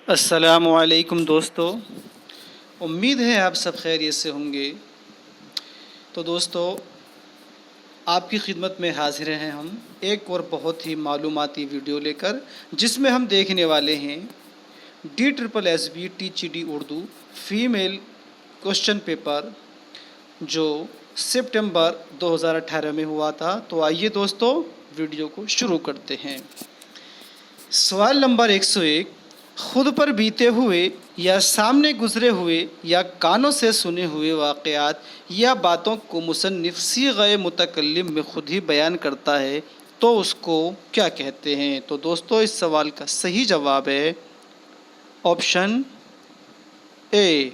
السلام علیکم دوستو، امید ہے آپ سب خیریت سے ہوں گے۔ تو دوستو، آپ کی خدمت میں حاضر ہیں ہم ایک اور بہت ہی معلوماتی ویڈیو لے کر، جس میں ہم دیکھنے والے ہیں DSSB TGT Urdu female question paper جو سپٹمبر 2018 میں ہوا تھا۔ تو آئیے دوستو ویڈیو کو شروع کرتے ہیں۔ سوال نمبر 101، خود پر بیتے ہوئے یا سامنے گزرے ہوئے یا کانوں سے سنے ہوئے واقعات یا باتوں کو مصنف صیغہ متکلم میں خود ہی بیان کرتا ہے تو اس کو کیا کہتے ہیں؟ تو دوستو اس سوال کا صحیح جواب ہے آپشن اے،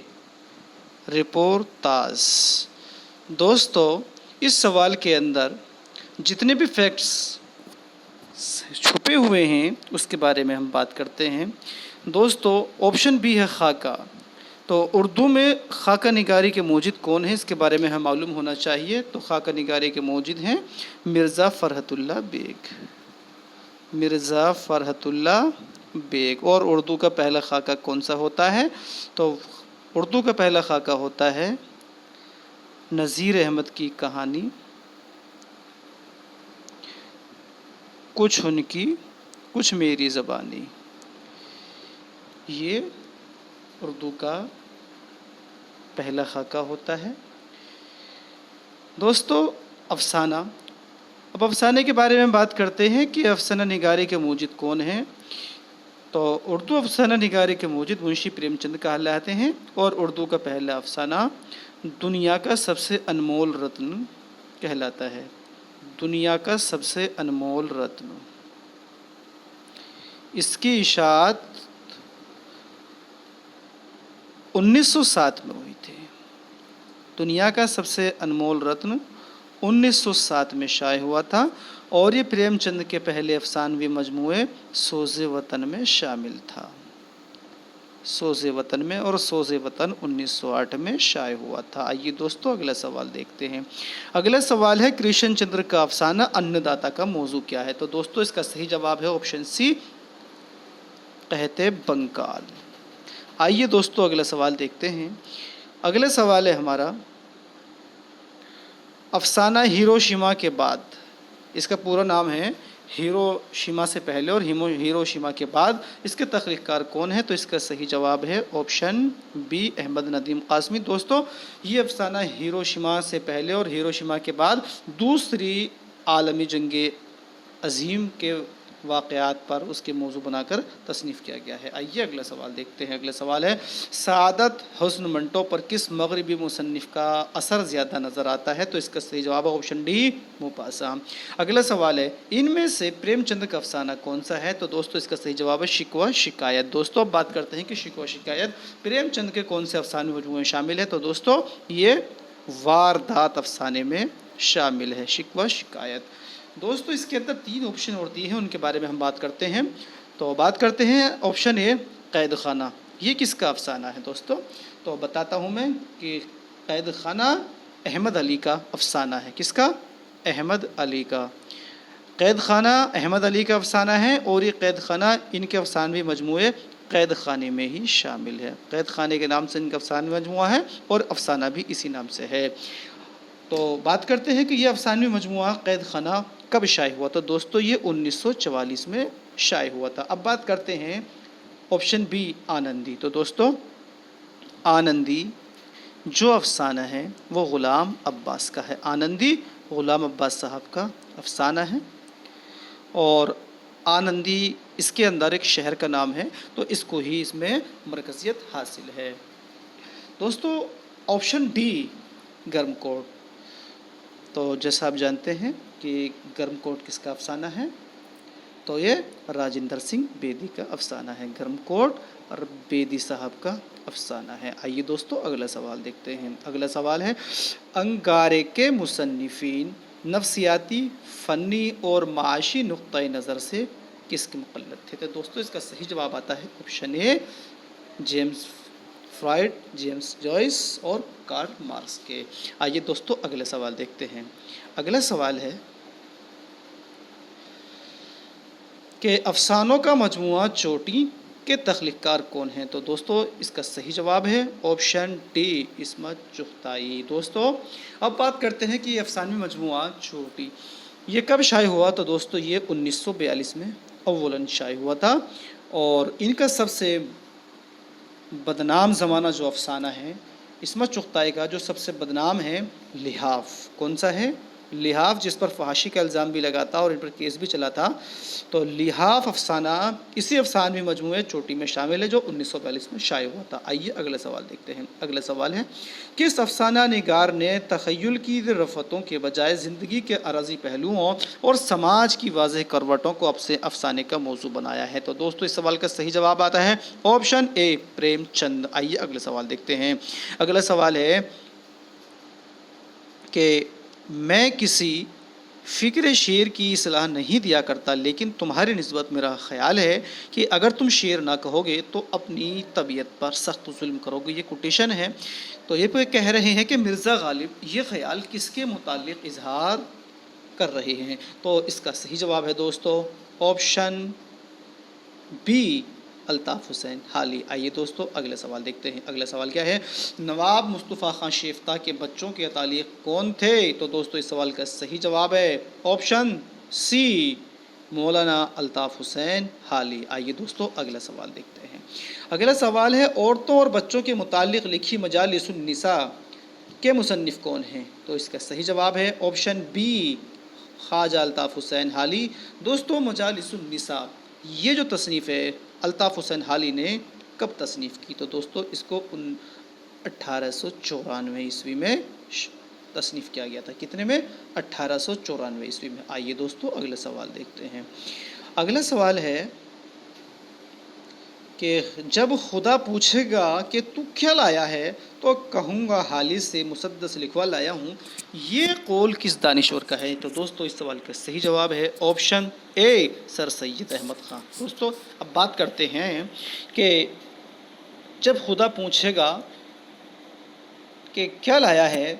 رپورتاژ۔ دوستو اس سوال کے اندر جتنے بھی فیکٹس چھپے ہوئے ہیں اس کے بارے میں ہم بات کرتے ہیں۔ دوستو آپشن بی ہے خاکہ۔ تو اردو میں خاکہ نگاری کے موجد کون ہیں اس کے بارے میں ہمیں معلوم ہونا چاہیے۔ تو خاکہ نگاری کے موجد ہیں مرزا فرحت اللہ بیگ، مرزا فرحت اللہ بیگ۔ اور اردو کا پہلا خاکہ کون سا ہوتا ہے؟ تو اردو کا پہلا خاکہ ہوتا ہے نذیر احمد کی کہانی کچھ ان کی کچھ میری زبانی۔ یہ اردو کا پہلا خاکہ ہوتا ہے۔ دوستو افسانہ، اب افسانے کے بارے میں بات کرتے ہیں کہ افسانہ نگاری کے موجد کون ہیں۔ تو اردو افسانہ نگاری کے موجد منشی پریم چند کہلاتے ہیں، اور اردو کا پہلا افسانہ دنیا کا سب سے انمول رتن کہلاتا ہے، دنیا کا سب سے انمول رتن۔ اس کی اشاعت 1907 میں ہوئی تھی۔ دنیا کا سب سے انمول رتن 1907 میں شائع ہوا تھا، اور یہ پریم چند کے پہلے افسانوی مجموعے سوز وطن میں شامل تھا، سوز وطن میں، اور سوز وطن 1908 میں شائع ہوا تھا۔ آئیے دوستو اگلا سوال دیکھتے ہیں۔ اگلا سوال ہے کرشن چندر کا افسانہ ان داتا کا موضوع کیا ہے؟ تو دوستو اس کا صحیح جواب ہے آپشن سی، قحط بنگال۔ آئیے دوستو اگلا سوال دیکھتے ہیں۔ اگلا سوال ہے ہمارا افسانہ ہیروشیما کے بعد۔ اس کا پورا نام ہے ہیروشیما سے پہلے اور ہیروشیما کے بعد۔ اس کے تخلیق کار کون ہے؟ تو اس کا صحیح جواب ہے آپشن بی، احمد ندیم قاسمی۔ دوستو یہ افسانہ ہیروشیما سے پہلے اور ہیروشیما کے بعد دوسری عالمی جنگ عظیم کے واقعات پر اس کے موضوع بنا کر تصنیف کیا گیا ہے۔ آئیے اگلا سوال دیکھتے ہیں۔ اگلا سوال ہے سعادت حسن منٹو پر کس مغربی مصنف کا اثر زیادہ نظر آتا ہے؟ تو اس کا صحیح جواب ہے آپشن ڈی، موپاسا۔ اگلا سوال ہے ان میں سے پریم چند کا افسانہ کون سا ہے؟ تو دوستو اس کا صحیح جواب ہے شکوہ شکایت۔ دوستو اب بات کرتے ہیں کہ شکوہ شکایت پریم چند کے کون سے افسانے مجموعے شامل ہے؟ تو دوستو یہ واردات افسانے میں شامل ہے، شکوہ شکایت۔ دوستو اس کے اندر 3 آپشن ہوتی ہیں، ان کے بارے میں ہم بات کرتے ہیں۔ تو بات کرتے ہیں آپشن اے، قید خانہ۔ یہ کس کا افسانہ ہے دوستو؟ تو بتاتا ہوں میں کہ قید خانہ احمد علی کا افسانہ ہے۔ کس کا؟ احمد علی کا۔ قید خانہ احمد علی کا افسانہ ہے، اور یہ قید خانہ ان کے افسانوی مجموعے قید خانے میں ہی شامل ہے۔ قید خانے کے نام سے ان کا افسانوی مجموعہ ہے، اور افسانہ بھی اسی نام سے ہے۔ تو بات کرتے ہیں کہ یہ افسانوی مجموعہ قید خانہ کب شائع ہوا؟ تو دوستو یہ 1944 میں شائع ہوا تھا۔ اب بات کرتے ہیں آپشن بی، آنندی۔ تو دوستو آنندی جو افسانہ ہے وہ غلام عباس کا ہے۔ آنندی غلام عباس صاحب کا افسانہ ہے، اور آنندی اس کے اندر ایک شہر کا نام ہے، تو اس کو ہی اس میں مرکزیت حاصل ہے۔ دوستو آپشن ڈی، گرم کوٹ۔ تو جیسا آپ جانتے ہیں کہ گرم کوٹ کس کا افسانہ ہے؟ تو یہ راجندر سنگھ بیدی کا افسانہ ہے۔ گرم کوٹ اور بیدی صاحب کا افسانہ ہے۔ آئیے دوستو اگلا سوال دیکھتے ہیں۔ اگلا سوال ہے انگارے کے مصنفین نفسیاتی، فنی اور معاشی نقطۂ نظر سے کس کے مقلد تھے؟ تو دوستو اس کا صحیح جواب آتا ہے آپشن اے، جیمز فرائڈ، جیمز جوائس اور کارل مارکس کے۔ آئیے دوستو اگلا سوال دیکھتے ہیں۔ اگلا سوال ہے کہ افسانوں کا مجموعہ چوٹی کے تخلیق کار کون ہیں؟ تو دوستو اس کا صحیح جواب ہے آپشن ڈی عصمت چغتائی۔ دوستو اب بات کرتے ہیں کہ یہ افسانوی مجموعہ چھوٹی یہ کب شائع ہوا؟ تو دوستو یہ 1942 میں اولاً شائع ہوا تھا، اور ان کا سب سے بدنام زمانہ جو افسانہ ہے عصمت چغتائی کا، جو سب سے بدنام ہے لحاف۔ کون سا ہے؟ لحاف، جس پر فحاشی کا الزام بھی لگا تھا اور ان پر کیس بھی چلا تھا۔ تو لحاف افسانہ اسی افسانوی مجموعے چوٹی میں شامل ہے جو 1942 میں شائع ہوا تھا۔ آئیے اگلا سوال دیکھتے ہیں۔ اگلا سوال ہے کس افسانہ نگار نے تخیل کی رفتوں کے بجائے زندگی کے عارضی پہلوؤں اور سماج کی واضح کروٹوں کو افسانے کا موضوع بنایا ہے؟ تو دوستو اس سوال کا صحیح جواب آتا ہے آپشن اے پریم چند۔ آئیے اگلا سوال دیکھتے ہیں۔ اگلا سوال ہے کہ میں کسی فکر شعر کی اصلاح نہیں دیا کرتا، لیکن تمہاری نسبت میرا خیال ہے کہ اگر تم شعر نہ کہو گے تو اپنی طبیعت پر سخت ظلم کرو گے۔ یہ کوٹیشن ہے۔ تو یہ کہہ رہے ہیں کہ مرزا غالب یہ خیال کس کے متعلق اظہار کر رہے ہیں؟ تو اس کا صحیح جواب ہے دوستو آپشن بی الطاف حسین حالی۔ آئیے دوستو اگلا سوال دیکھتے ہیں۔ اگلا سوال کیا ہے؟ نواب مصطفیٰ خان شیفتہ کے بچوں کے اتالیق کون تھے؟ تو دوستو اس سوال کا صحیح جواب ہے آپشن سی مولانا الطاف حسین حالی۔ آئیے دوستو اگلا سوال دیکھتے ہیں۔ اگلا سوال ہے عورتوں اور بچوں کے متعلق لکھی مجالس النساء کے مصنف کون ہیں؟ تو اس کا صحیح جواب ہے آپشن بی خواجہ الطاف حسین حالی۔ دوستو مجالس النساء یہ جو تصنیف ہے الطاف حسین حالی نے کب تصنیف کی؟ تو دوستو اس کو 1894 عیسوی میں تصنیف کیا گیا تھا۔ کتنے میں؟ 1894 عیسوی میں۔ آئیے دوستو اگلا سوال دیکھتے ہیں۔ اگلا سوال ہے کہ جب خدا پوچھے گا کہ تو کیا لایا ہے تو کہوں گا حالی سے مسدس لکھوا لایا ہوں، یہ قول کس دانشور کا ہے؟ تو دوستو اس سوال کا صحیح جواب ہے آپشن اے سر سید احمد خان۔ دوستو اب بات کرتے ہیں کہ جب خدا پوچھے گا کہ کیا لایا ہے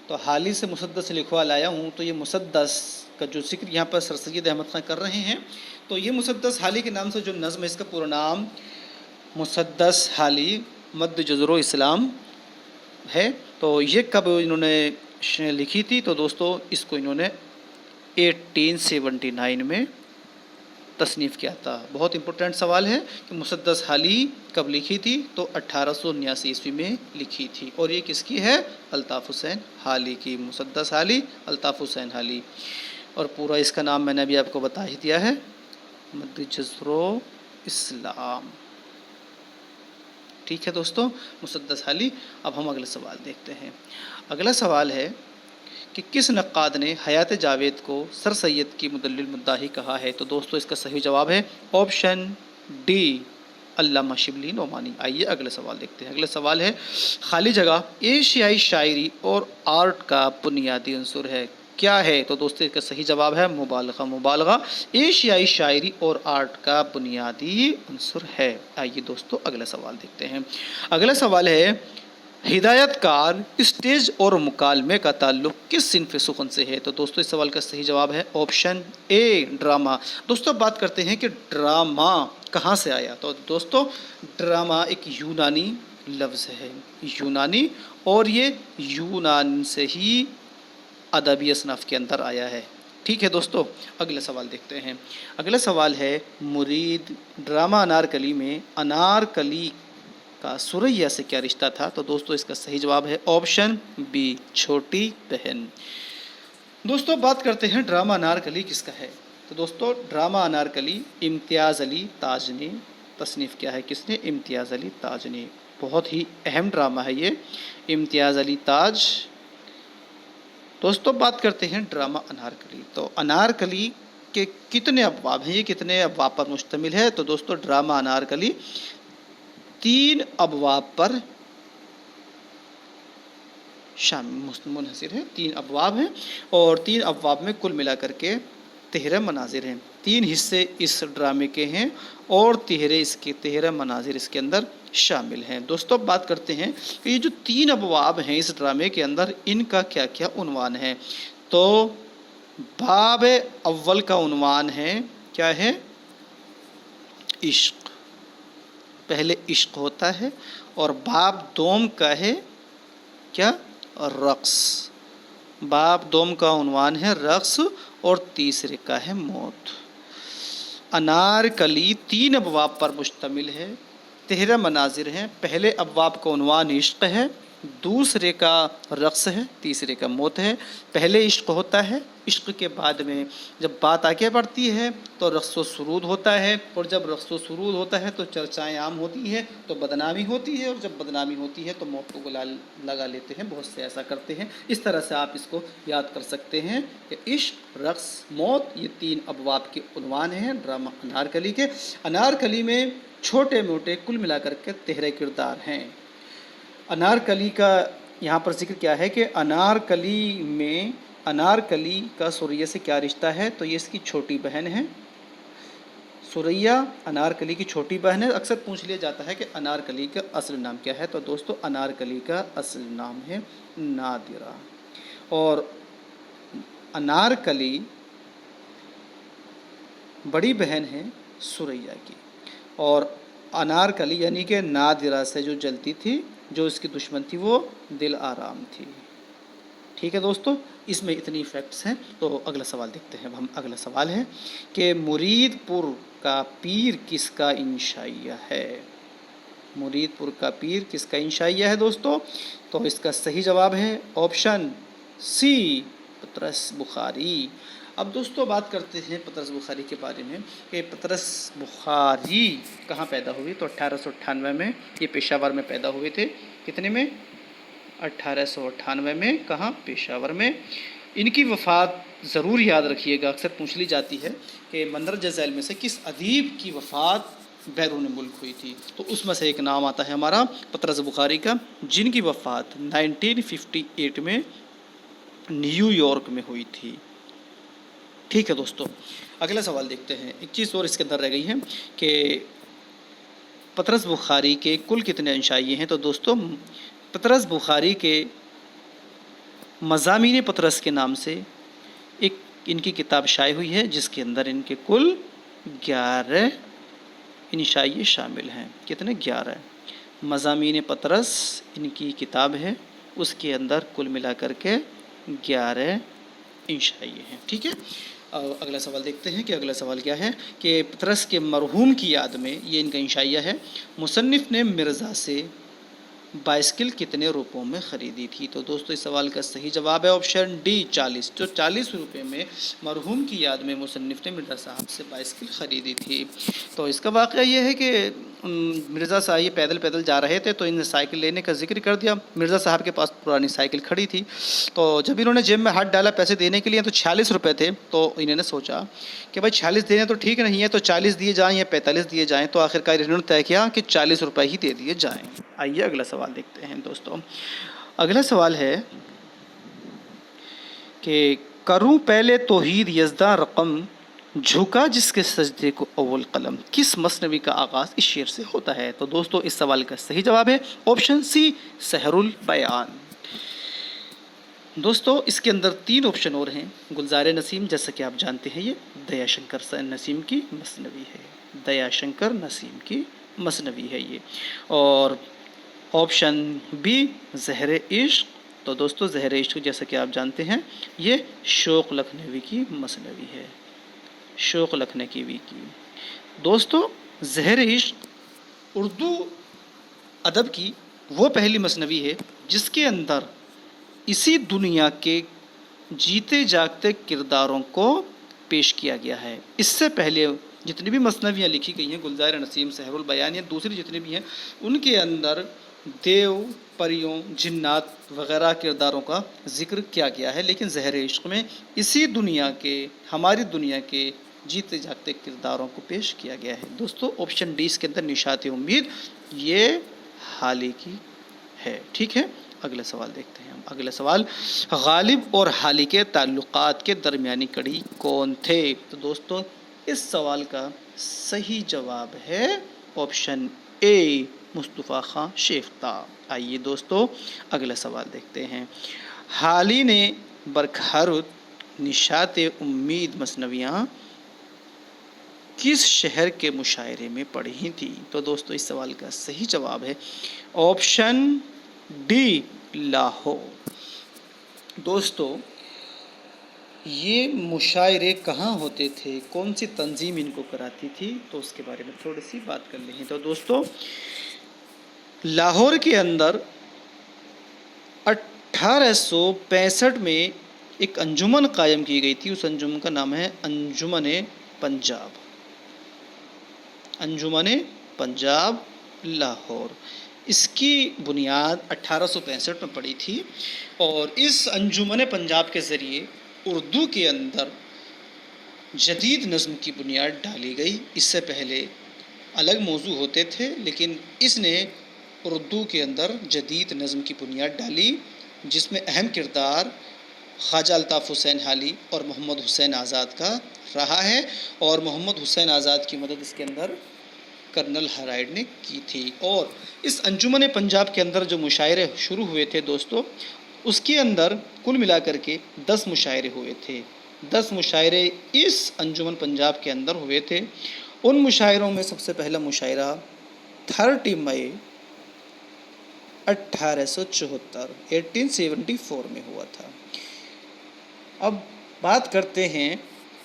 تو حالی سے مسدس لکھوا لایا ہوں، تو یہ مسدس کا جو ذکر یہاں پر سر سید احمد خان کر رہے ہیں، تو یہ مسدس حالی کے نام سے جو نظم ہے اس کا پورا نام مسدس حالی مد جزر و اسلام ہے۔ تو یہ کب انہوں نے لکھی تھی؟ تو دوستو اس کو انہوں نے 1879 میں تصنیف کیا تھا۔ بہت امپورٹنٹ سوال ہے کہ مسدس حالی کب لکھی تھی؟ تو 1879 عیسوی میں لکھی تھی، اور یہ کس کی ہے؟ الطاف حسین حالی کی۔ مسدس حالی الطاف حسین حالی، اور پورا اس کا نام میں نے ابھی آپ کو بتا ہی دیا ہے مد جزر و اسلام۔ ٹھیک ہے دوستو مسدس حالی۔ اب ہم اگلا سوال دیکھتے ہیں۔ اگلا سوال ہے کہ کس نقاد نے حیات جاوید کو سر سید کی مدلل مداحی کہا ہے؟ تو دوستو اس کا صحیح جواب ہے آپشن ڈی علامہ شبلی نعمانی۔ آئیے اگلا سوال دیکھتے ہیں۔ اگلا سوال ہے خالی جگہ ایشیائی شاعری اور آرٹ کا بنیادی عنصر ہے، کیا ہے؟ تو دوستو اس کا صحیح جواب ہے مبالغہ۔ مبالغہ ایشیائی شاعری اور آرٹ کا بنیادی عنصر ہے۔ آئیے دوستو اگلا سوال دیکھتے ہیں۔ اگلا سوال ہے ہدایت کار اسٹیج اور مکالمے کا تعلق کس صنف سخن سے ہے؟ تو دوستو اس سوال کا صحیح جواب ہے آپشن اے ڈرامہ۔ دوستو بات کرتے ہیں کہ ڈرامہ کہاں سے آیا؟ تو دوستو ڈرامہ ایک یونانی لفظ ہے، یونانی، اور یہ یونان سے ہی ادبی اصناف کے اندر آیا ہے۔ ٹھیک ہے دوستو اگلا سوال دیکھتے ہیں۔ اگلا سوال ہے مرید ڈرامہ انارکلی میں انارکلی کا سریا سے کیا رشتہ تھا؟ تو دوستو اس کا صحیح جواب ہے آپشن بی چھوٹی بہن۔ دوستو بات کرتے ہیں ڈرامہ انارکلی کس کا ہے؟ تو دوستو ڈرامہ انارکلی امتیاز علی تاج نے تصنیف کیا ہے۔ کس نے؟ امتیاز علی تاج نے۔ بہت ہی اہم ڈرامہ ہے یہ امتیاز علی تاج۔ دوستو بات کرتے ہیں ڈرامہ انارکلی، تو انارکلی کے کتنے ابواب ہیں؟ یہ کتنے ابواب پر مشتمل ہے؟ تو دوستو ڈرامہ انارکلی 3 ابواب پر منحصر ہے۔ 3 ابواب ہیں، اور 3 ابواب میں کل ملا کر کے 13 مناظر ہیں۔ 3 حصے اس ڈرامے کے ہیں اور 13 مناظر اس کے اندر شامل ہیں۔ دوستو بات کرتے ہیں کہ یہ جو 3 ابواب ہیں اس ڈرامے کے اندر ان کا کیا کیا عنوان ہے؟ تو باب اول کا عنوان ہے کیا ہے؟ عشق۔ پہلے عشق ہوتا ہے، اور باب دوم کا ہے کیا؟ رقص۔ باب دوم کا عنوان ہے رقص، اور تیسرے کا ہے موت۔ انارکلی 3 ابواب پر مشتمل ہے، 13 مناظر ہیں۔ پہلے ابواب کا عنوان عشق ہے، دوسرے کا رقص ہے، تیسرے کا موت ہے۔ پہلے عشق ہوتا ہے، عشق کے بعد میں جب بات آگے بڑھتی ہے تو رقص و سرود ہوتا ہے، اور جب رقص و سرود ہوتا ہے تو چرچائیں عام ہوتی ہیں، تو بدنامی ہوتی ہے، اور جب بدنامی ہوتی ہے تو موت کو گلا لگا لیتے ہیں، بہت سے ایسا کرتے ہیں۔ اس طرح سے آپ اس کو یاد کر سکتے ہیں کہ عشق، رقص، موت، یہ 3 ابواب کے عنوان ہیں ڈرامہ انارکلی کے۔ انارکلی میں چھوٹے موٹے کل ملا کر کے 13 کردار ہیں۔ انارکلی کا یہاں پر ذکر کیا ہے کہ انارکلی میں انارکلی کا سوریا سے کیا رشتہ ہے؟ تو یہ اس کی چھوٹی بہن ہے۔ سوریا انارکلی کی چھوٹی بہن ہے۔ اکثر پوچھ لیا جاتا ہے کہ انارکلی کا اصل نام کیا ہے؟ تو دوستو انارکلی کا اصل نام ہے نادرہ، اور انارکلی بڑی بہن ہے سوریا کی، اور انارکلی یعنی کہ نادرہ سے جو جلتی تھی، جو اس کی دشمن تھی، وہ دل آرام تھی۔ ٹھیک ہے دوستو، اس میں اتنی فیکٹس ہیں۔ تو اگلا سوال دیکھتے ہیں ہم۔ اگلا سوال ہے کہ مرید پور کا پیر کس کا انشائیہ ہے؟ مرید پور کا پیر کس کا انشائیہ ہے دوستو؟ تو اس کا صحیح جواب ہے آپشن سی، پطرس بخاری۔ اب دوستو بات کرتے ہیں پطرس بخاری کے بارے میں کہ پطرس بخاری کہاں پیدا ہوئی؟ تو 1898 میں یہ پشاور میں پیدا ہوئے تھے۔ کتنے میں؟ 1898 میں۔ کہاں؟ پشاور میں۔ ان کی وفات ضرور یاد رکھیے گا، اکثر پوچھ لی جاتی ہے کہ مندرجہ ذیل میں سے کس ادیب کی وفات بیرون ملک ہوئی تھی؟ تو اس میں سے ایک نام آتا ہے ہمارا پطرس بخاری کا، جن کی وفات 1958 میں نیو یارک میں ہوئی تھی۔ ٹھیک ہے دوستو، اگلا سوال دیکھتے ہیں۔ 21 چیز اور اس کے اندر رہ گئی ہے کہ پطرس بخاری کے کل کتنے انشائیے ہیں؟ تو دوستو پطرس بخاری کے مضامین پطرس کے نام سے ایک ان کی کتاب شائع ہوئی ہے، جس کے اندر ان کے کل 11 انشائیے شامل ہیں۔ کتنے؟ 11 مضامین پطرس ان کی کتاب ہے، اس کے اندر کل ملا کر کے 11 انشائیے ہیں۔ ٹھیک ہے، اگلا سوال دیکھتے ہیں کہ اگلا سوال کیا ہے کہ پطرس کے مرحوم کی یاد میں، یہ ان کا انشائیہ ہے، مصنف نے مرزا سے بائسکل کتنے روپوں میں خریدی تھی؟ تو دوستو اس سوال کا صحیح جواب ہے آپشن ڈی، 40۔ جو 40 روپے میں مرحوم کی یاد میں مصنف نے مرزا صاحب سے بائسکل خریدی تھی۔ تو اس کا واقعہ یہ ہے کہ مرزا صاحب یہ پیدل جا رہے تھے، تو انہوں نے سائیکل لینے کا ذکر کر دیا۔ مرزا صاحب کے پاس پرانی سائیکل کھڑی تھی، تو جب انہوں نے جیب میں ہاتھ ڈالا پیسے دینے کے لیے، تو 46 روپے تھے۔ تو انہوں نے سوچا کہ بھائی 46 دینے تو ٹھیک نہیں ہے، تو 40 دیے جائیں یا 45 دیے جائیں۔ تو آخرکار انہوں نے طے کیا کہ 40 روپے ہی دے دیے جائیں۔ آئیے اگلا سوال دیکھتے ہیں دوستوں۔ اگلا سوال ہے کہ کروں پہلے توحید یزداں رقم، جھکا جس کے سجدے کو اول قلم، کس مثنوی کا آغاز اس شعر سے ہوتا ہے؟ تو دوستو اس سوال کا صحیح جواب ہے آپشن سی، سحر البیان۔ دوستو اس کے اندر 3 آپشن اور ہیں۔ گلزار نسیم، جیسا کہ آپ جانتے ہیں یہ دیا شنکر نسیم کی مثنوی ہے، دیا شنکر نسیم کی مثنوی ہے یہ، اور آپشن بی زہر عشق۔ تو دوستو زہر عشق جیسا کہ آپ جانتے ہیں یہ شوق لکھنوی کی مثنوی ہے، شوق لکھنوی کی۔ دوستو زہر عشق اردو ادب کی وہ پہلی مثنوی ہے جس کے اندر اسی دنیا کے جیتے جاگتے کرداروں کو پیش کیا گیا ہے۔ اس سے پہلے جتنی بھی مثنویاں لکھی گئی ہیں، گلزار نسیم، سحر البیان یا دوسری جتنی بھی ہیں، ان کے اندر دیو، پریوں، جنات وغیرہ کرداروں کا ذکر کیا گیا ہے، لیکن زہر عشق میں اسی دنیا کے، ہماری دنیا کے جیتے جاگتے کرداروں کو پیش کیا گیا ہے۔ دوستو آپشن ڈی اس کے اندر نشاط امید یہ حالی کی ہے۔ ٹھیک ہے، اگلا سوال دیکھتے ہیں ہم۔ اگلا سوال، غالب اور حالی کے تعلقات کے درمیانی کڑی کون تھے؟ تو دوستو اس سوال کا صحیح جواب ہے آپشن اے، مصطفیٰ خان شیفتہ۔ آئیے دوستو اگلا سوال دیکھتے ہیں۔ حالی نے برکھارت، نشاط امید مثنویاں کس شہر کے مشاعرے میں پڑھی تھی؟ تو دوستو اس سوال کا صحیح جواب ہے آپشن ڈی، لاہور۔ دوستو یہ مشاعرے کہاں ہوتے تھے، کون سی تنظیم ان کو کراتی تھی، تو اس کے بارے میں تھوڑی سی بات کر لیں۔ تو دوستو لاہور کے اندر 1865 میں ایک انجمن قائم کی گئی تھی، اس انجمن کا نام ہے انجمن پنجاب، انجمن پنجاب لاہور۔ اس کی بنیاد 1865 میں پڑی تھی، اور اس انجمن پنجاب کے ذریعے اردو کے اندر جدید نظم کی بنیاد ڈالی گئی۔ اس سے پہلے الگ موضوع ہوتے تھے، لیکن اس نے اردو کے اندر جدید نظم کی بنیاد ڈالی، جس میں اہم کردار خواجہ الطاف حسین حالی اور محمد حسین آزاد کا رہا ہے، اور محمد حسین آزاد کی مدد اس کے اندر کرنل ہرائڈ نے کی تھی۔ اور اس انجمن پنجاب کے اندر جو مشاعرے شروع ہوئے تھے دوستو، اس کے اندر کل ملا کر کے 10 مشاعرے ہوئے تھے۔ 10 مشاعرے اس انجمن پنجاب کے اندر ہوئے تھے۔ ان مشاعروں میں سب سے پہلا مشاعرہ 30 مئی 1874 میں ہوا تھا۔ اب بات کرتے ہیں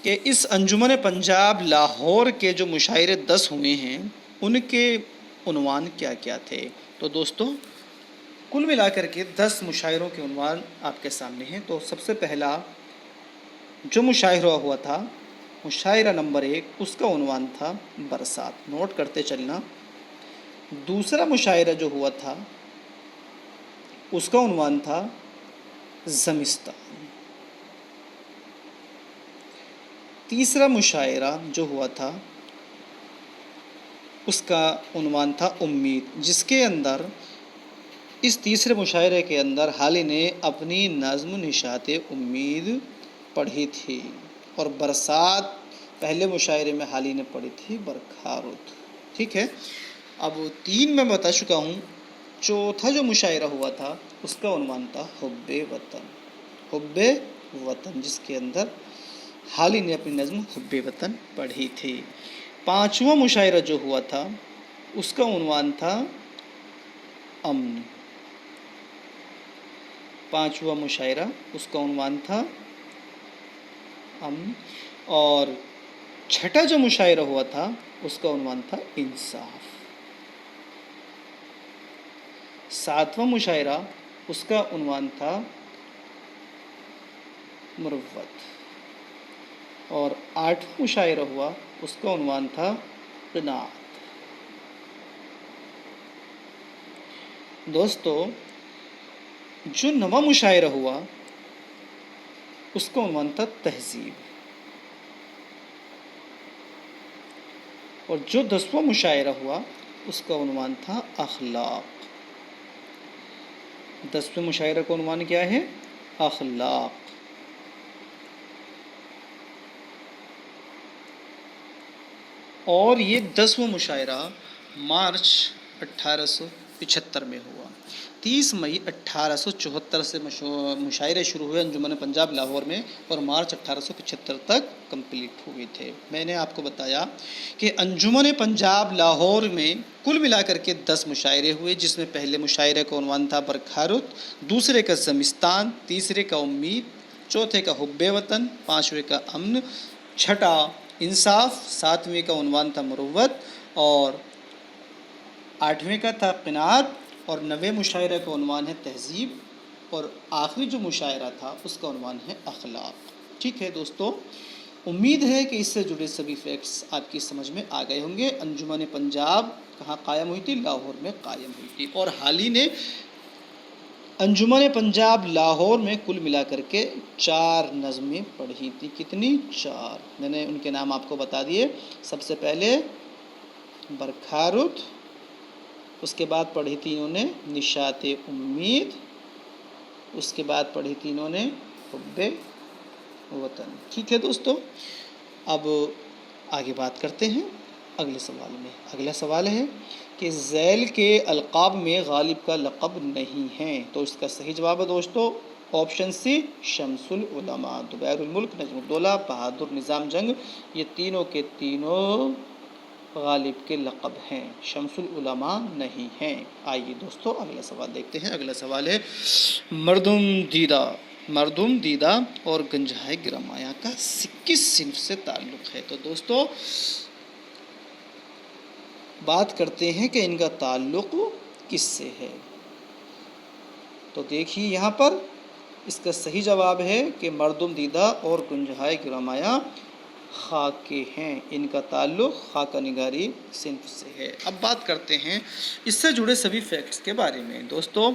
کہ اس انجمن پنجاب لاہور کے جو مشاعرے 10 ہوئے ہیں، ان کے عنوان کیا کیا تھے؟ تو دوستو کل ملا کر کے 10 مشاعروں کے عنوان آپ کے سامنے ہیں۔ تو سب سے پہلا جو مشاعرہ ہوا تھا، مشاعرہ نمبر 1، اس کا عنوان تھا برسات، نوٹ کرتے چلنا۔ دوسرا مشاعرہ جو ہوا تھا، اس کا عنوان تھا زمستان۔ تیسرا مشاعرہ جو ہوا تھا، اس کا عنوان تھا امید، جس کے اندر اس تیسرے مشاعرے کے اندر حالی نے اپنی نظم نشاط امید پڑھی تھی، اور برسات پہلے مشاعرے میں حالی نے پڑھی تھی برکھا رت۔ ٹھیک ہے، اب 3 میں بتا چکا ہوں۔ چوتھا جو مشاعرہ ہوا تھا، اس کا عنوان تھا حب وطن، حب وطن، جس کے اندر حالی نے اپنی نظم حب وطن پڑھی تھی۔ 5واں مشاعرہ جو ہوا تھا، اس کا عنوان تھا امن، 5واں مشاعرہ اس کا عنوان تھا امن۔ اور 6واں جو مشاعرہ ہوا تھا، اس کا عنوان تھا انصاف۔ 7واں مشاعرہ اس کا عنوان تھا مروت، اور 8واں مشاعرہ ہوا، اس کا عنوان تھا قناعت۔ دوستو جو 9واں مشاعرہ ہوا، اس کا عنوان تھا تہذیب، اور جو 10واں مشاعرہ ہوا، اس کا عنوان تھا اخلاق۔ 10ویں مشاعرہ کا عنوان کیا ہے؟ اخلاق۔ اور یہ 10واں مشاعرہ مارچ 1875 میں ہوا۔ 30 مئی 1874 سے مشاعرے شروع ہوئے انجمن پنجاب لاہور میں، اور مارچ 1875 تک کمپلیٹ ہوئے تھے۔ میں نے آپ کو بتایا کہ انجمن پنجاب لاہور میں کل ملا کر کے 10 مشاعرے ہوئے، جس میں پہلے مشاعرے کا عنوان تھا برکھا رت، دوسرے کا زمستان، تیسرے کا امید، چوتھے کا حب وطن، 5ویں کا امن، 6واں انصاف، 7ویں کا عنوان تھا مروت، اور 8ویں کا تھا قناعت، اور 9ویں مشاعرے کا عنوان ہے تہذیب، اور آخری جو مشاعرہ تھا اس کا عنوان ہے اخلاق۔ ٹھیک ہے دوستو، امید ہے کہ اس سے جڑے سبھی فیکٹس آپ کی سمجھ میں آ گئے ہوں گے۔ انجمن پنجاب کہاں قائم ہوئی تھی؟ لاہور میں قائم ہوئی تھی، اور حالی نے انجمن پنجاب لاہور میں کل ملا کر کے 4 نظمیں پڑھی تھی۔ کتنی؟ 4۔ میں نے ان کے نام آپ کو بتا دیے۔ سب سے پہلے برکھا رت، اس کے بعد پڑھی تھی انہوں نے نشاط امید، اس کے بعد پڑھی تھی انہوں نے حب وطن۔ ٹھیک ہے دوستو، اب آگے بات کرتے ہیں اگلے سوال میں۔ اگلا سوال ہے کہ ذیل کے القاب میں غالب کا لقب نہیں ہے، تو اس کا صحیح جواب ہے دوستو آپشن سی شمس العلماء، دبیر الملک، نجم الدولہ، بہادر نظام جنگ، یہ تینوں کے تینوں غالب کے لقب ہیں، شمس العلماء نہیں ہیں۔ آئیے دوستو اگلا سوال دیکھتے ہیں۔ اگلا سوال ہے مردم دیدہ اور گنجائے گرامایا کا کس صنف سے تعلق ہے؟ تو دوستو بات کرتے ہیں کہ ان کا تعلق کس سے ہے۔ تو دیکھیے یہاں پر اس کا صحیح جواب ہے کہ مردم دیدہ اور گنجائے گرامایا خاکے ہیں، ان کا تعلق خاکہ نگاری صنف سے ہے۔ اب بات کرتے ہیں اس سے جڑے سبھی فیکٹس کے بارے میں۔ دوستو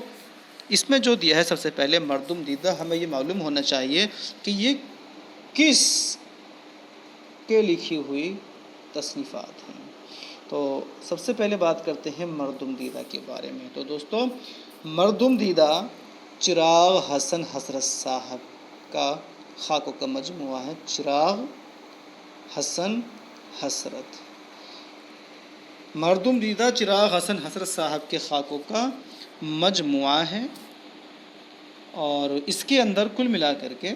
اس میں جو دیا ہے سب سے پہلے مردم دیدہ، ہمیں یہ معلوم ہونا چاہیے کہ یہ کس کے لکھی ہوئی تصنیفات ہیں۔ تو سب سے پہلے بات کرتے ہیں مردم دیدہ کے بارے میں۔ تو دوستو مردم دیدہ چراغ حسن حضرت صاحب کا خاکوں کا مجموعہ ہے۔ چراغ حسن حسرت، مردم دیدہ چراغ حسن حسرت صاحب کے خاکوں کا مجموعہ ہے، اور اس کے اندر کل ملا کر کے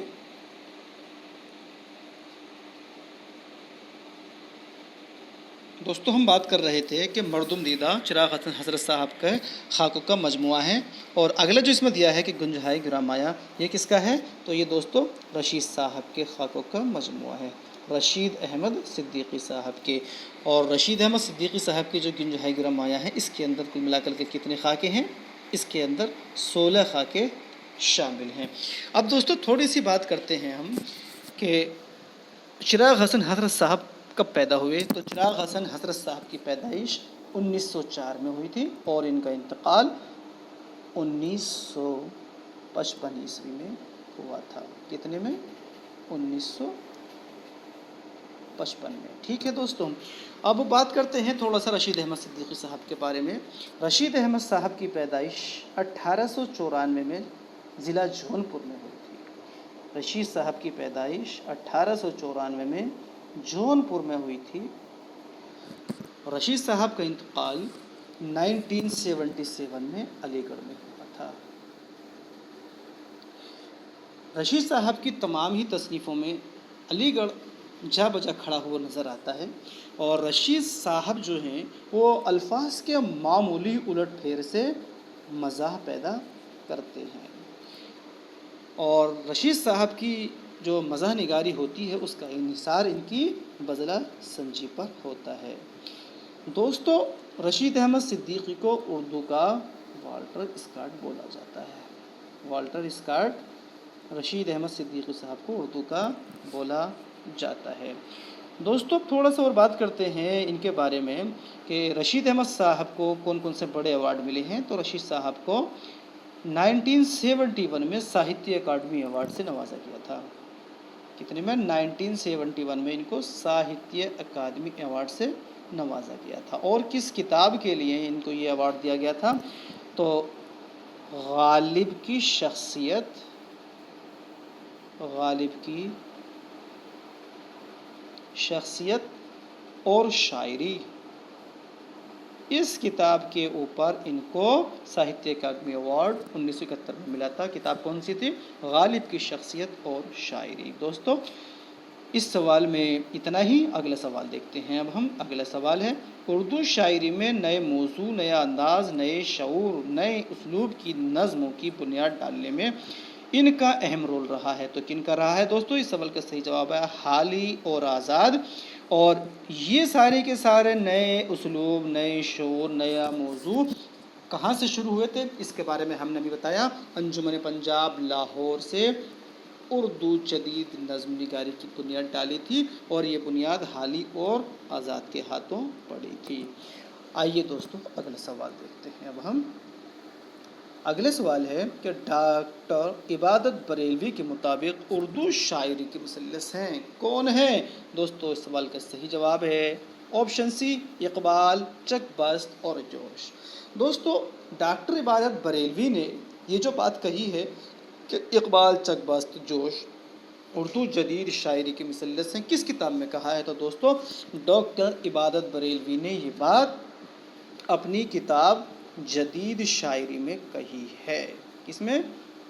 دوستو ہم بات کر رہے تھے کہ مردم دیدہ چراغ حسن حضرت صاحب کے خاکوں کا مجموعہ ہے، اور اگلا جو اس میں دیا ہے کہ گنجائے گرامایا، یہ کس کا ہے؟ تو یہ دوستو رشید صاحب کے خاکوں کا مجموعہ ہے، رشید احمد صدیقی صاحب کے۔ اور رشید احمد صدیقی صاحب کی جو گنجائے گرامایا ہے، اس کے اندر کل ملا کر کے کتنے خاکے ہیں؟ اس کے اندر 16 خاکے شامل ہیں۔ اب دوستو تھوڑی سی بات کرتے ہیں ہم کہ چراغ حسن حضرت صاحب کب پیدا ہوئے؟ تو چراغ حسن حضرت صاحب کی پیدائش 1904 میں ہوئی تھی، اور ان کا انتقال 1955 عیسوی میں ہوا تھا۔ کتنے میں؟ 1955 میں۔ ٹھیک ہے دوستو، اب بات کرتے ہیں تھوڑا سا رشید احمد صدیقی صاحب کے بارے میں۔ رشید احمد صاحب کی پیدائش 1894 میں ضلع جونپور میں ہوئی تھی۔ رشید صاحب کی پیدائش 1894 میں جونپور میں ہوئی تھی۔ رشید صاحب کا انتقال 1977 میں علی گڑھ میں ہوا تھا۔ رشید صاحب کی تمام ہی تصنیفوں میں علی گڑھ جا بجا کھڑا ہوا نظر آتا ہے، اور رشید صاحب جو ہیں وہ الفاظ کے معمولی الٹ پھیر سے مزاح پیدا کرتے ہیں، اور رشید صاحب کی جو مزاح نگاری ہوتی ہے اس کا انحصار ان کی بذلہ سنجی پر ہوتا ہے۔ دوستو رشید احمد صدیقی کو اردو کا والٹر اسکاٹ بولا جاتا ہے۔ والٹر اسکاٹ رشید احمد صدیقی صاحب کو اردو کا بولا جاتا ہے۔ دوستو تھوڑا سا اور بات کرتے ہیں ان کے بارے میں کہ رشید احمد صاحب کو کون کون سے بڑے ایوارڈ ملے ہیں۔ تو رشید صاحب کو 1971 میں ساہتیہ اکیڈمی ایوارڈ سے نوازا گیا تھا۔ کتنے میں؟ 1971 میں ان کو ساہتیہ اکیڈمی ایوارڈ سے نوازا گیا تھا۔ اور کس کتاب کے لیے ان کو یہ ایوارڈ دیا گیا تھا؟ تو غالب کی شخصیت اور شاعری، اس کتاب کے اوپر ان کو ساہتیہ اکیڈمی ایوارڈ 1971 میں ملا تھا۔ کتاب کون سی تھی؟ غالب کی شخصیت اور شاعری۔ دوستو اس سوال میں اتنا ہی، اگلا سوال دیکھتے ہیں۔ اب ہم اگلا سوال ہے اردو شاعری میں نئے موضوع، نیا انداز، نئے شعور، نئے اسلوب کی نظموں کی بنیاد ڈالنے میں ان کا اہم رول رہا ہے۔ تو کن کا رہا ہے دوستو؟ اس سوال کا صحیح جواب ہے حالی اور آزاد۔ اور یہ سارے کے سارے نئے اسلوب، نئے شعور، نیا موضوع کہاں سے شروع ہوئے تھے؟ اس کے بارے میں ہم نے بھی بتایا، انجمن پنجاب لاہور سے اردو جدید نظم نگاری کی بنیاد ڈالی تھی، اور یہ بنیاد حالی اور آزاد کے ہاتھوں پڑی تھی۔ آئیے دوستو اگلا سوال دیکھتے ہیں۔ اب ہم اگلے سوال ہے کہ ڈاکٹر عبادت بریلوی کے مطابق اردو شاعری کے مثلث ہیں کون ہیں؟ دوستو اس سوال کا صحیح جواب ہے آپشن سی اقبال، چک بست اور جوش۔ دوستو ڈاکٹر عبادت بریلوی نے یہ جو بات کہی ہے کہ اقبال، چک بست، جوش اردو جدید شاعری کے مثلث ہیں، کس کتاب میں کہا ہے؟ تو دوستو ڈاکٹر عبادت بریلوی نے یہ بات اپنی کتاب جدید شاعری میں کہی ہے۔ کس میں؟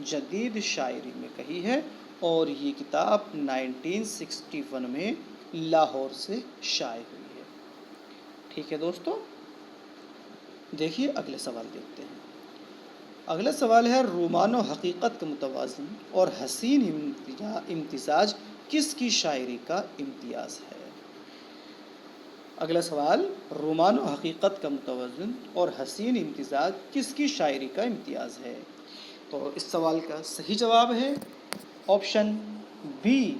جدید شاعری میں کہی ہے، اور یہ کتاب 1961 میں لاہور سے شائع ہوئی ہے۔ ٹھیک ہے دوستو، دیکھیے اگلے سوال دیکھتے ہیں۔ اگلا سوال ہے، رومان و حقیقت کا متوازن اور حسین امتزاج کس کی شاعری کا امتیاز ہے؟ اگلا سوال، رومان و حقیقت کا متوازن اور حسین امتزاج کس کی شاعری کا امتیاز ہے؟ تو اس سوال کا صحیح جواب ہے آپشن بی،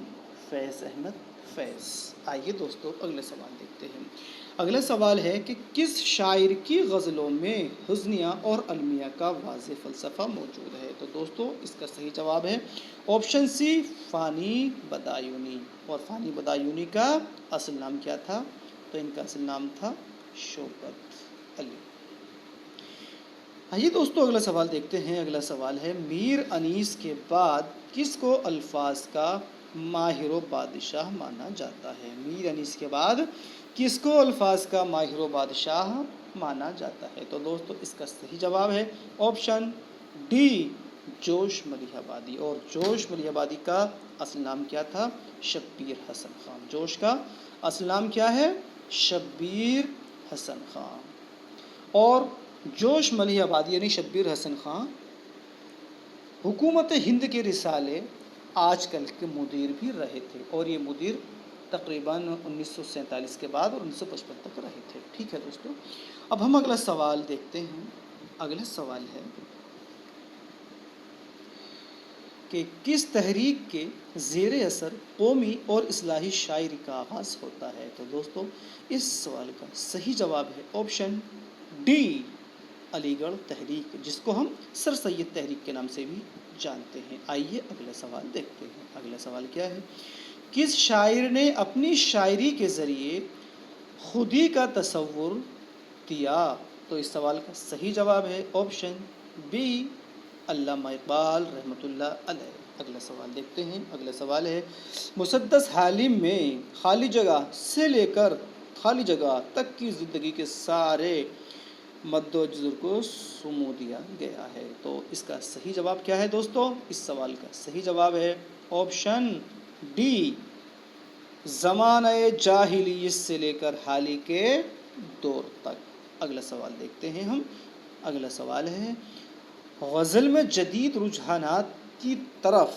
فیض احمد فیض۔ آئیے دوستو اگلے سوال دیکھتے ہیں۔ اگلا سوال ہے کہ کس شاعر کی غزلوں میں حزنیہ اور المیہ کا واضح فلسفہ موجود ہے؟ تو دوستو اس کا صحیح جواب ہے آپشن سی، فانی بدایونی۔ اور فانی بدایونی کا اصل نام کیا تھا؟ تو ان کا اصل نام تھا شوکت علی۔ آئیے دوستو اگلا سوال دیکھتے ہیں۔ اگلا سوال ہے، میر انیس کے بعد کس کو الفاظ کا ماہر و بادشاہ مانا جاتا ہے؟ میر انیس کے بعد کس کو الفاظ کا ماہر و بادشاہ مانا جاتا ہے؟ تو دوستو اس کا صحیح جواب ہے آپشن ڈی، جوش ملیح آبادی۔ اور جوش ملیح آبادی کا اصل نام کیا تھا؟ شبیر حسن خان۔ جوش کا اصل نام کیا ہے؟ شبیر حسن خان۔ اور جوش ملیح آبادی یعنی شبیر حسن خان حکومت ہند کے رسالے آج کل کے مدیر بھی رہے تھے، اور یہ مدیر تقریباً 1947 کے بعد اور 1955 تک رہے تھے۔ ٹھیک ہے دوستو، اب ہم اگلا سوال دیکھتے ہیں۔ اگلا سوال ہے کہ کس تحریک کے زیر اثر قومی اور اصلاحی شاعری کا آغاز ہوتا ہے؟ تو دوستو اس سوال کا صحیح جواب ہے آپشن ڈی، علی گڑھ تحریک، جس کو ہم سر سید تحریک کے نام سے بھی جانتے ہیں۔ آئیے اگلا سوال دیکھتے ہیں۔ اگلا سوال کیا ہے؟ کس شاعر نے اپنی شاعری کے ذریعے خودی کا تصور دیا؟ تو اس سوال کا صحیح جواب ہے آپشن بی، علامہ اقبال رحمۃ اللہ علیہ۔ اگلا سوال دیکھتے ہیں۔ اگلا سوال ہے، مسدس حالم میں خالی جگہ سے لے کر خالی جگہ تک کی زندگی کے سارے مد و جزر کو سمو دیا گیا ہے۔ تو اس کا صحیح جواب کیا ہے دوستو؟ اس سوال کا صحیح جواب ہے آپشن ڈی، زمانہ جاہلیت سے لے کر حالی کے دور تک۔ اگلا سوال دیکھتے ہیں ہم۔ اگلا سوال ہے، غزل میں جدید رجحانات کی طرف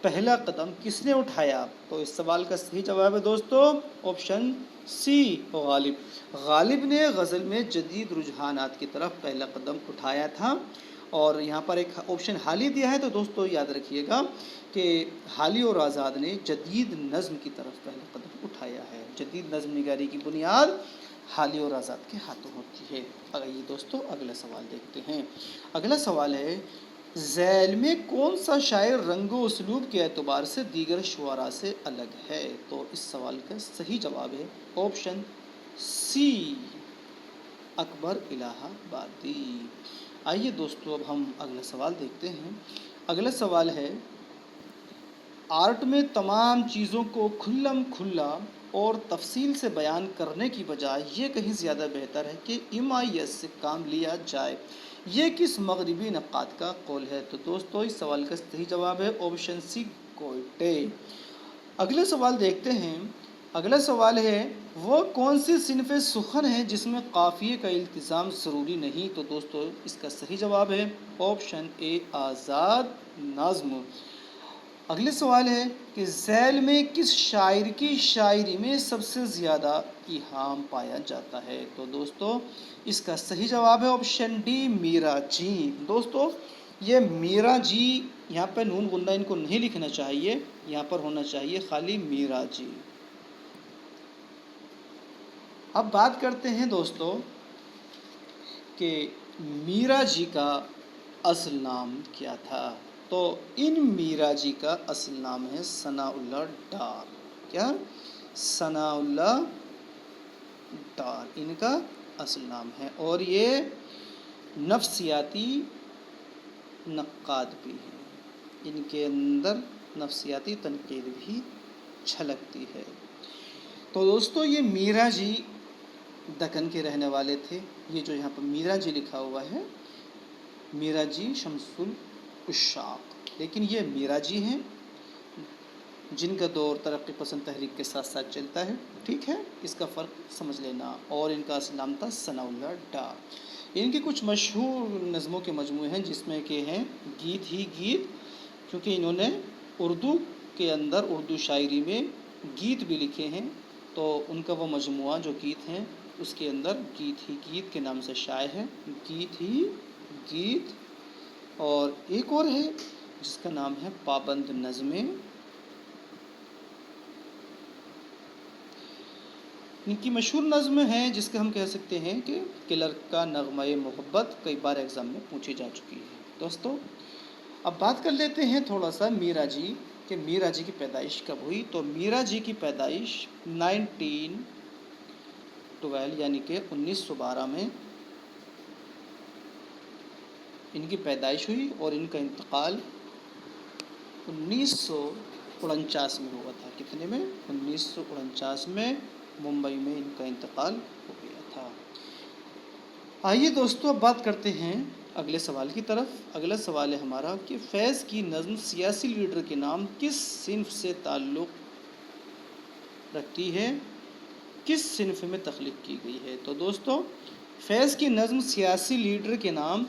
پہلا قدم کس نے اٹھایا؟ تو اس سوال کا صحیح جواب ہے دوستو آپشن سی، غالب۔ غالب نے غزل میں جدید رجحانات کی طرف پہلا قدم اٹھایا تھا، اور یہاں پر ایک آپشن حالی دیا ہے، تو دوستو یاد رکھیے گا کہ حالی اور آزاد نے جدید نظم کی طرف پہلا قدم اٹھایا ہے۔ جدید نظم نگاری کی بنیاد حالی اور آزاد کے ہاتھوں ہوتی ہے۔ یہ دوستو اگلا سوال دیکھتے ہیں۔ اگلا سوال ہے، ذیل میں کون سا شاعر رنگ و اسلوب کے اعتبار سے دیگر شعراء سے الگ ہے؟ تو اس سوال کا صحیح جواب ہے آپشن سی، اکبر الہ آبادی۔ آئیے دوستو اب ہم اگلا سوال دیکھتے ہیں۔ اگلا سوال ہے، آرٹ میں تمام چیزوں کو کھلم کھلا اور تفصیل سے بیان کرنے کی بجائے یہ کہیں زیادہ بہتر ہے کہ ایمائیت سے کام لیا جائے، یہ کس مغربی نقاد کا قول ہے؟ تو دوستو اس سوال کا صحیح جواب ہے آپشن سی، کوئٹے۔ اگلا سوال دیکھتے ہیں۔ اگلا سوال ہے، وہ کون سی صنف سخن ہے جس میں قافیے کا التزام ضروری نہیں؟ تو دوستو اس کا صحیح جواب ہے آپشن اے، آزاد نظم۔ اگلے سوال ہے کہ ذیل میں کس شاعر کی شاعری میں سب سے زیادہ ایہام پایا جاتا ہے؟ تو دوستو اس کا صحیح جواب ہے آپشن ڈی، میرا جی۔ دوستو یہ میرا جی یہاں پہ نون غنہ ان کو نہیں لکھنا چاہیے، یہاں پر ہونا چاہیے خالی میرا جی۔ اب بات کرتے ہیں دوستو کہ میرا جی کا اصل نام کیا تھا؟ تو ان میرا جی کا اصل نام ہے ثناء اللہ ڈار۔ کیا؟ ثناء اللہ ڈار ان کا اصل نام ہے، اور یہ نفسیاتی نقاد بھی ہیں، ان کے اندر نفسیاتی تنقید بھی چھلکتی ہے۔ تو دوستو یہ میرا جی دکن کے رہنے والے تھے۔ یہ جو یہاں پر میرا جی لکھا ہوا ہے، میرا جی شمس عشاق، لیکن یہ میراجی ہیں جن کا دور ترقی پسند تحریک کے ساتھ ساتھ چلتا ہے، ٹھیک ہے، اس کا فرق سمجھ لینا۔ اور ان کا اصل نام تھا ثناء اللہ ڈار۔ ان کی کچھ مشہور نظموں کے مجموعے ہیں جس میں کہ ہیں گیت ہی گیت، کیونکہ انہوں نے اردو کے اندر اردو شاعری میں گیت بھی لکھے ہیں، تو ان کا وہ مجموعہ جو گیت ہیں اس کے اندر گیت ہی گیت کے نام سے شائع ہے، گیت ہی گیت۔ اور ایک اور ہے جس کا نام ہے پابند نظمیں۔ ان کی مشہور نظم ہیں جس کے ہم کہہ سکتے ہیں کہ کلرک کا نغمہ محبت، کئی بار ایگزام میں پوچھی جا چکی ہے۔ دوستو اب بات کر لیتے ہیں تھوڑا سا میرا جی کہ میرا جی کی پیدائش کب ہوئی۔ تو میرا جی کی پیدائش 1912 یعنی کہ 1912 میں ان کی پیدائش ہوئی، اور ان کا انتقال 1949 میں ہوا تھا۔ کتنے میں؟ 1949 میں ممبئی میں ان کا انتقال ہو گیا تھا۔ آئیے دوستو اب بات کرتے ہیں اگلے سوال کی طرف۔ اگلا سوال ہے ہمارا کہ فیض کی نظم سیاسی لیڈر کے نام کس صنف سے تعلق رکھتی ہے، کس صنف میں تخلیق کی گئی ہے؟ تو دوستو فیض کی نظم سیاسی لیڈر کے نام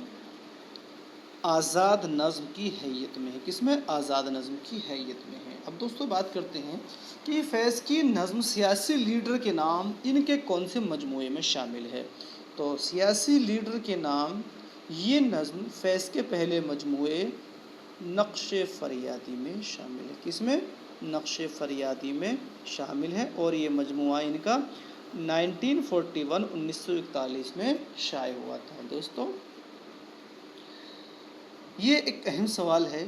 آزاد نظم کی حیثیت میں ہے۔ کس میں؟ آزاد نظم کی حیثیت میں ہے۔ اب دوستو بات کرتے ہیں کہ فیض کی نظم سیاسی لیڈر کے نام ان کے کون سے مجموعے میں شامل ہے؟ تو سیاسی لیڈر کے نام یہ نظم فیض کے پہلے مجموعے نقش فریادی میں شامل ہے۔ کس میں؟ نقش فریادی میں شامل ہے، اور یہ مجموعہ ان کا 1941 میں شائع ہوا تھا۔ دوستو یہ ایک اہم سوال ہے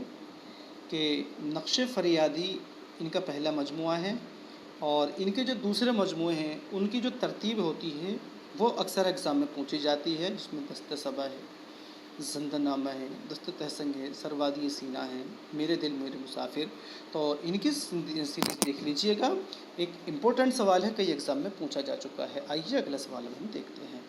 کہ نقش فریادی ان کا پہلا مجموعہ ہے، اور ان کے جو دوسرے مجموعے ہیں ان کی جو ترتیب ہوتی ہے وہ اکثر ایگزام میں پوچھی جاتی ہے، جس میں دست صبا ہے، زندہ نامہ ہے، دست تحسنگ ہے، سروادی سینا ہے، میرے دل میرے مسافر۔ تو ان کی سیریز دیکھ لیجئے گا، ایک امپورٹنٹ سوال ہے، کئی ایگزام میں پوچھا جا چکا ہے۔ آئیے اگلا سوال ہم دیکھتے ہیں۔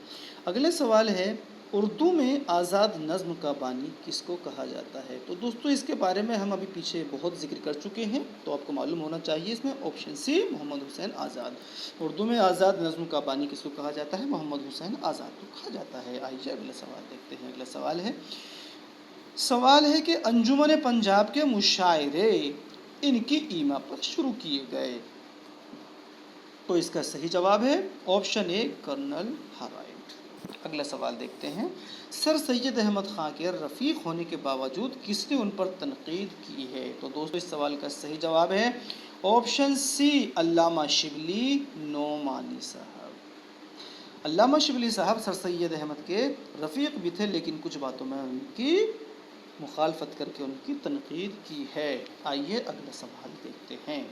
اگلا سوال ہے اردو میں آزاد نظم کا بانی کس کو کہا جاتا ہے؟ تو دوستو اس کے بارے میں ہم ابھی پیچھے بہت ذکر کر چکے ہیں، تو آپ کو معلوم ہونا چاہیے۔ اس میں آپشن سی محمد حسین آزاد۔ اردو میں آزاد نظم کا بانی کس کو کہا جاتا ہے؟ محمد حسین آزاد کو کہا جاتا ہے۔ آئیے اگلا سوال دیکھتے ہیں۔ اگلا سوال ہے کہ انجمن پنجاب کے مشاعرے ان کی ایما پر شروع کیے گئے، تو اس کا صحیح جواب ہے آپشن اے کرنل ہرائٹ۔ اگلا سوال دیکھتے ہیں۔ سر سید احمد خان کے رفیق ہونے کے باوجود کس نے ان پر تنقید کی ہے؟ تو دوستو اس سوال کا صحیح جواب ہے آپشن سی علامہ شبلی نعمانی صاحب۔ علامہ شبلی صاحب سر سید احمد کے رفیق بھی تھے، لیکن کچھ باتوں میں ان کی مخالفت کر کے ان کی تنقید کی ہے۔ آئیے اگلا سوال دیکھتے ہیں۔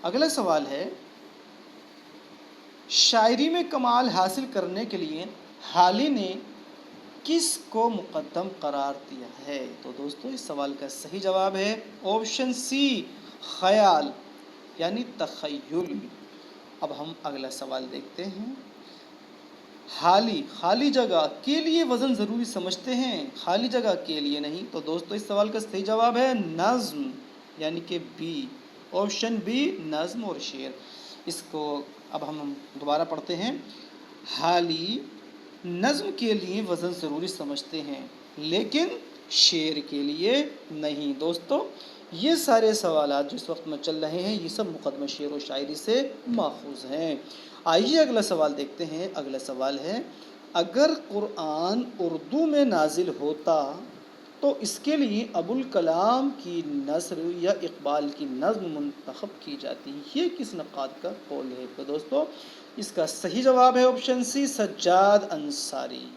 اگلا سوال ہے شاعری میں کمال حاصل کرنے کے لیے حالی نے کس کو مقدم قرار دیا ہے؟ تو دوستو اس سوال کا صحیح جواب ہے آپشن سی خیال یعنی تخیل۔ اب ہم اگلا سوال دیکھتے ہیں۔ حالی خالی جگہ کے لیے وزن ضروری سمجھتے ہیں، خالی جگہ کے لیے نہیں۔ تو دوستو اس سوال کا صحیح جواب ہے نظم یعنی کہ بی، آپشن بی نظم اور شعر۔ اس کو اب ہم دوبارہ پڑھتے ہیں۔ حالی نظم کے لیے وزن ضروری سمجھتے ہیں لیکن شعر کے لیے نہیں۔ دوستو یہ سارے سوالات جو اس وقت میں چل رہے ہیں یہ سب مقدمہ شعر و شاعری سے ماخوذ ہیں۔ آئیے اگلا سوال دیکھتے ہیں۔ اگلا سوال ہے اگر قرآن اردو میں نازل ہوتا تو اس کے لیے ابوالکلام کی نثر یا اقبال کی نظم منتخب کی جاتی، یہ کس نقاد کا قول ہے؟ تو دوستو اس کا صحیح جواب ہے آپشن سی سجاد انصاری۔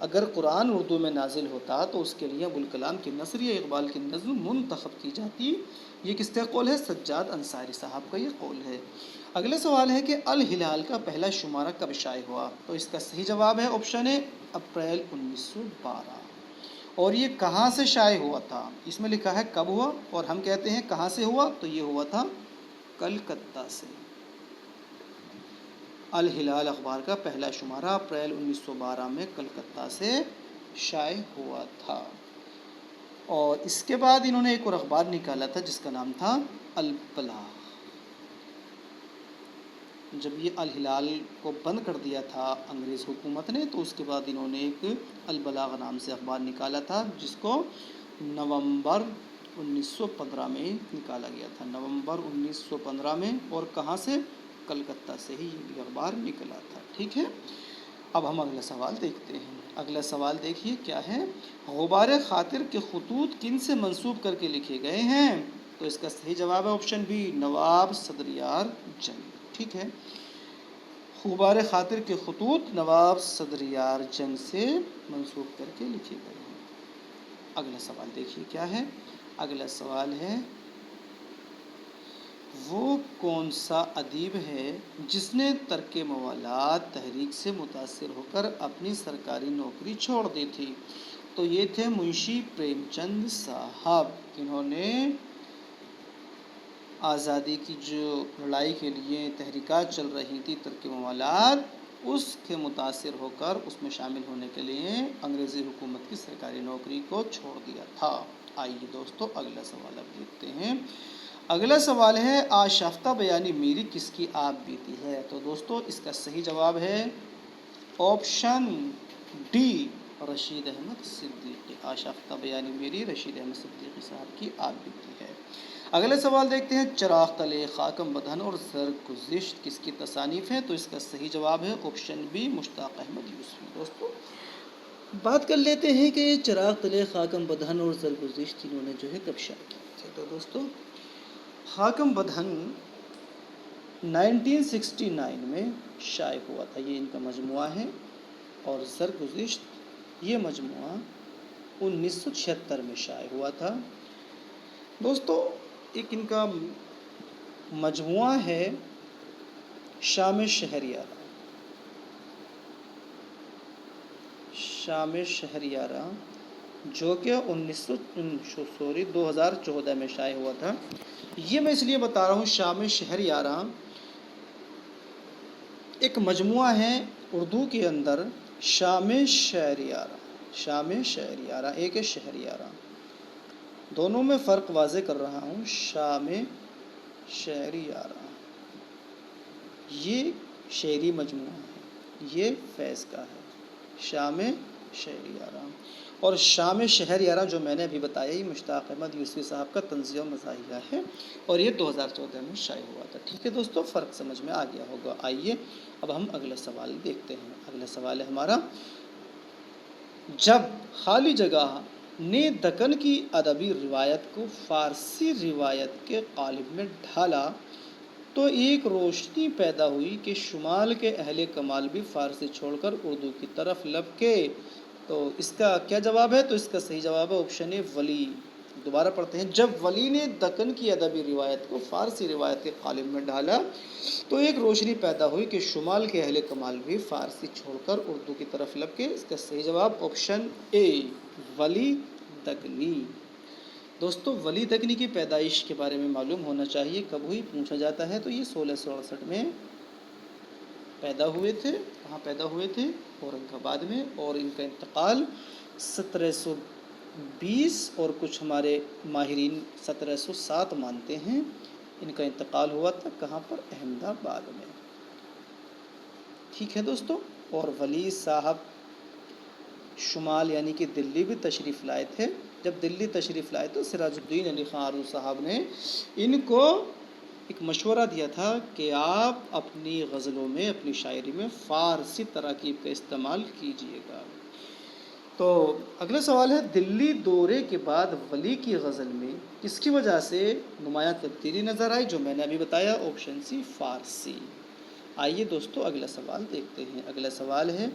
اگر قرآن اردو میں نازل ہوتا تو اس کے لیے ابوالکلام کی نثر یا اقبال کی نظم منتخب کی جاتی، یہ کس کا قول ہے؟ سجاد انصاری صاحب کا یہ قول ہے۔ اگلا سوال ہے کہ الہلال کا پہلا شمارہ کب شائع ہوا؟ تو اس کا صحیح جواب ہے آپشن اے اپریل 1912۔ اور یہ کہاں سے شائع ہوا تھا؟ اس میں لکھا ہے کب ہوا، اور ہم کہتے ہیں کہاں سے ہوا، تو یہ ہوا تھا کلکتہ سے۔ الہلال اخبار کا پہلا شمارہ اپریل 1912 میں کلکتہ سے شائع ہوا تھا۔ اور اس کے بعد انہوں نے ایک اور اخبار نکالا تھا جس کا نام تھا البلاغ۔ جب یہ الہلال کو بند کر دیا تھا انگریز حکومت نے، تو اس کے بعد انہوں نے ایک البلاغ نام سے اخبار نکالا تھا، جس کو نومبر 1915 میں نکالا گیا تھا، نومبر 1915 میں، اور کہاں سے؟ کلکتہ سے ہی یہ بھی اخبار نکلا تھا۔ ٹھیک ہے، اب ہم اگلا سوال دیکھتے ہیں۔ اگلا سوال دیکھیے کیا ہے، غبار خاطر کے خطوط کن سے منسوب کر کے لکھے گئے ہیں؟ تو اس کا صحیح جواب ہے آپشن بی، نواب صدریار جنگ۔ ٹھیک ہے، غبار خاطر کے خطوط نواب صدریار جنگ سے منسوب کر کے لکھے گئے ہیں۔ اگلا سوال دیکھیے کیا ہے، اگلا سوال ہے، وہ کون سا ادیب ہے جس نے ترک موالات تحریک سے متاثر ہو کر اپنی سرکاری نوکری چھوڑ دی تھی؟ تو یہ تھے منشی پریم چند صاحب، انہوں نے آزادی کی جو لڑائی کے لیے تحریکات چل رہی تھی ترک موالات، اس کے متاثر ہو کر اس میں شامل ہونے کے لیے انگریزی حکومت کی سرکاری نوکری کو چھوڑ دیا تھا۔ آئیے دوستو اگلا سوال اب دیکھتے ہیں۔ اگلا سوال ہے، آشفتہ بیانی میری کس کی آپ بیتی ہے؟ تو دوستو اس کا صحیح جواب ہے آپشن ڈی، رشید احمد صدیقی۔ آشفتہ بیانی میری رشید احمد صدیقی صاحب کی آپ بیتی ہے۔ اگلا سوال دیکھتے ہیں، چراغ تلے، خاکم بدہن اور سرگزشت کس کی تصانیف ہیں؟ تو اس کا صحیح جواب ہے آپشن بی، مشتاق احمد یوسفی۔ دوستو بات کر لیتے ہیں کہ چراغ تلے، خاکم بدہن اور سرگزشت انہوں نے جو ہے کب شائع کیے تھے؟ تو دوستو خاکم بدہن 1969 میں شائع ہوا تھا، یہ ان کا مجموعہ ہے، اور سرگزشت یہ مجموعہ 1976 میں شائع ہوا تھا۔ دوستو ایک ان کا مجموعہ ہے شام شہریارہ، شام شہریارہ، جو کہ 2014 میں شائع ہوا تھا۔ یہ میں اس لیے بتا رہا ہوں، شام شہریارہ ایک مجموعہ ہے اردو کے اندر، شام شہریارہ، شام شہریارہ ایک ہے شہریارہ، دونوں میں فرق واضح کر رہا ہوں۔ شام شہریارہ یہ شعری مجموعہ ہے، یہ فیض کا ہے، شام شہریارہ، اور شام شہریارہ جو میں نے ابھی بتایا یہ مشتاق احمد یوسفی صاحب کا طنزیہ و مزاحیہ ہے، اور یہ 2014 میں شائع ہوا تھا۔ ٹھیک ہے دوستو، فرق سمجھ میں آ گیا ہوگا۔ آئیے اب ہم اگلا سوال دیکھتے ہیں۔ اگلا سوال ہے ہمارا، جب خالی جگہ نے دکن کی ادبی روایت کو فارسی روایت کے قالب میں ڈھالا تو ایک روشنی پیدا ہوئی کہ شمال کے اہل کمال بھی فارسی چھوڑ کر اردو کی طرف لپکے۔ تو اس کا کیا جواب ہے؟ تو اس کا صحیح جواب ہے آپشن اے، ولی۔ دوبارہ پڑھتے ہیں، جب ولی نے دکن کی ادبی روایت کو فارسی روایت کے قالب میں ڈھالا تو ایک روشنی پیدا ہوئی کہ شمال کے اہل کمال بھی فارسی چھوڑ کر اردو کی طرف لپکے۔ اس کا صحیح جواب آپشن اے، ولی دکنی۔ دوستو ولی دکنی کی پیدائش کے بارے میں معلوم ہونا چاہیے، کب ہوئی پوچھا جاتا ہے، تو یہ 1668 میں پیدا ہوئے تھے۔ کہاں پیدا ہوئے تھے؟ اورنگ آباد میں، اور ان کا انتقال 1720 اور کچھ ہمارے ماہرین 1707 مانتے ہیں ان کا انتقال ہوا تھا۔ کہاں پر؟ احمد آباد میں۔ ٹھیک ہے دوستو، اور ولی صاحب شمال یعنی کہ دلی بھی تشریف لائے تھے۔ جب دلی تشریف لائے تو سراج الدین علی خان عروض صاحب نے ان کو ایک مشورہ دیا تھا کہ آپ اپنی غزلوں میں، اپنی شاعری میں فارسی تراکیب کا استعمال کیجئے گا۔ تو اگلا سوال ہے، دلی دورے کے بعد ولی کی غزل میں کس کی وجہ سے نمایاں تبدیلی نظر آئی؟ جو میں نے ابھی بتایا، آپشن سی، فارسی۔ آئیے دوستو اگلا سوال دیکھتے ہیں۔ اگلا سوال ہے،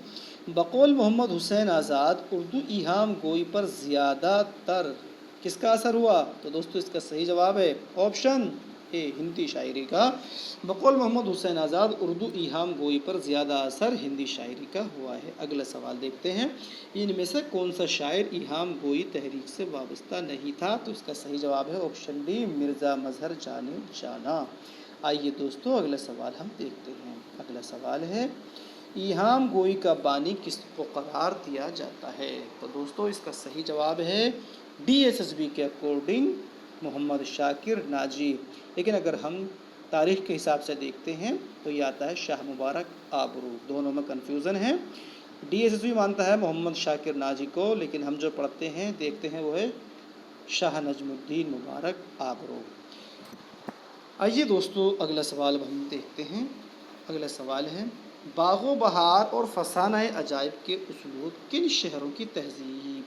بقول محمد حسین آزاد اردو ایہام گوئی پر زیادہ تر کس کا اثر ہوا؟ تو دوستو اس کا صحیح جواب ہے آپشن اے، ہندی شاعری کا۔ بقول محمد حسین آزاد اردو ایہام گوئی پر زیادہ اثر ہندی شاعری کا ہوا ہے۔ اگلا سوال دیکھتے ہیں، ان میں سے کون سا شاعر ایہام گوئی تحریک سے وابستہ نہیں تھا؟ تو اس کا صحیح جواب ہے آپشن ڈی، مرزا مظہر جان جانا۔ آئیے دوستو اگلا سوال ہم دیکھتے ہیں۔ اگلا سوال ہے، ایہام گوئی کا بانی کس کو قرار دیا جاتا ہے؟ تو دوستو اس کا صحیح جواب ہے DSSB کے اکارڈنگ محمد شاکر ناجی۔ لیکن اگر ہم تاریخ کے حساب سے دیکھتے ہیں تو یہ آتا ہے شاہ مبارک آبرو، دونوں میں کنفیوژن ہے۔ DSSB مانتا ہے محمد شاکر ناجی کو، لیکن ہم جو پڑھتے ہیں دیکھتے ہیں وہ ہے شاہ نجم الدین مبارک آبرو۔ آئیے دوستو اگلا سوال اب ہم دیکھتے ہیں۔ اگلا سوال ہے باغ و بہار اور فسانہ عجائب کے اسلوب کن شہروں کی تہذیب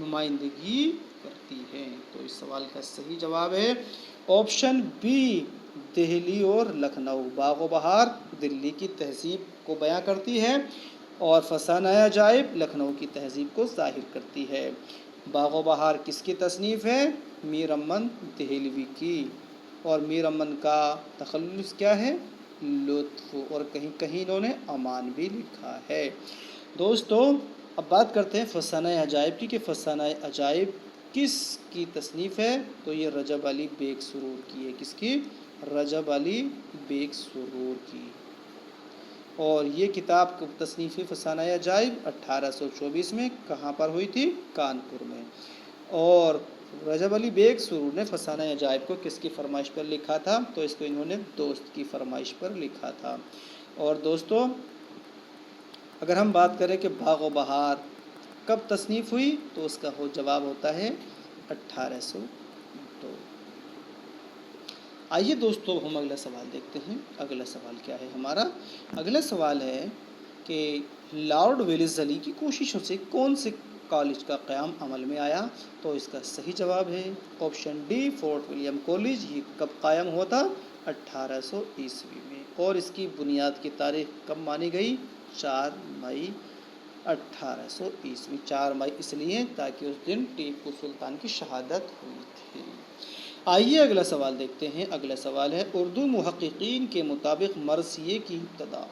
نمائندگی کرتی ہے؟ تو اس سوال کا صحیح جواب ہے آپشن بی دہلی اور لکھنؤ۔ باغ و بہار دلی کی تہذیب کو بیان کرتی ہے اور فسانہ عجائب لکھنؤ کی تہذیب کو ظاہر کرتی ہے۔ باغ و بہار کس کی تصنیف ہے؟ میر امن دہلوی کی، اور میر امن کا تخلص کیا ہے؟ لطف، اور کہیں کہیں انہوں نے امان بھی لکھا ہے۔ دوستو اب بات کرتے ہیں فسانہ عجائب کی کہ فسانہ عجائب کس کی تصنیف ہے؟ تو یہ رجب علی بیگ سرور کی ہے۔ کس کی؟ رجب علی بیگ سرور کی۔ اور یہ کتاب تصنیف فسانہ عجائب 1824 میں کہاں پر ہوئی تھی؟ کانپور میں۔ اور رجب علی بیگ سرور نے فسانہ عجائب کو کس کی فرمائش پر لکھا تھا؟ تو اس کو انہوں نے دوست کی فرمائش پر لکھا تھا۔ اور دوستو اگر ہم بات کریں کہ باغ و بہار کب تصنیف ہوئی تو اس کا جواب ہوتا ہے 1802۔ آئیے دوستو ہم اگلا سوال دیکھتے ہیں۔ اگلا سوال کیا ہے ہمارا؟ اگلا سوال ہے کہ لارڈ ویلزلی کی کوششوں سے کون سے کالج کا قیام عمل میں آیا؟ تو اس کا صحیح جواب ہے option D Fort William College. یہ کب قائم ہوا تھا؟ 1800 عیسوی میں۔ اور اس کی بنیاد کی تاریخ کب مانی گئی؟ 4 مئی 1800 عیسوی۔ 4 مئی اس لیے تاکہ اس دن ٹیپو سلطان کی شہادت ہوئی تھی۔ آئیے اگلا سوال دیکھتے ہیں۔ اگلا سوال ہے اردو محققین کے مطابق مرثیے کی ابتدا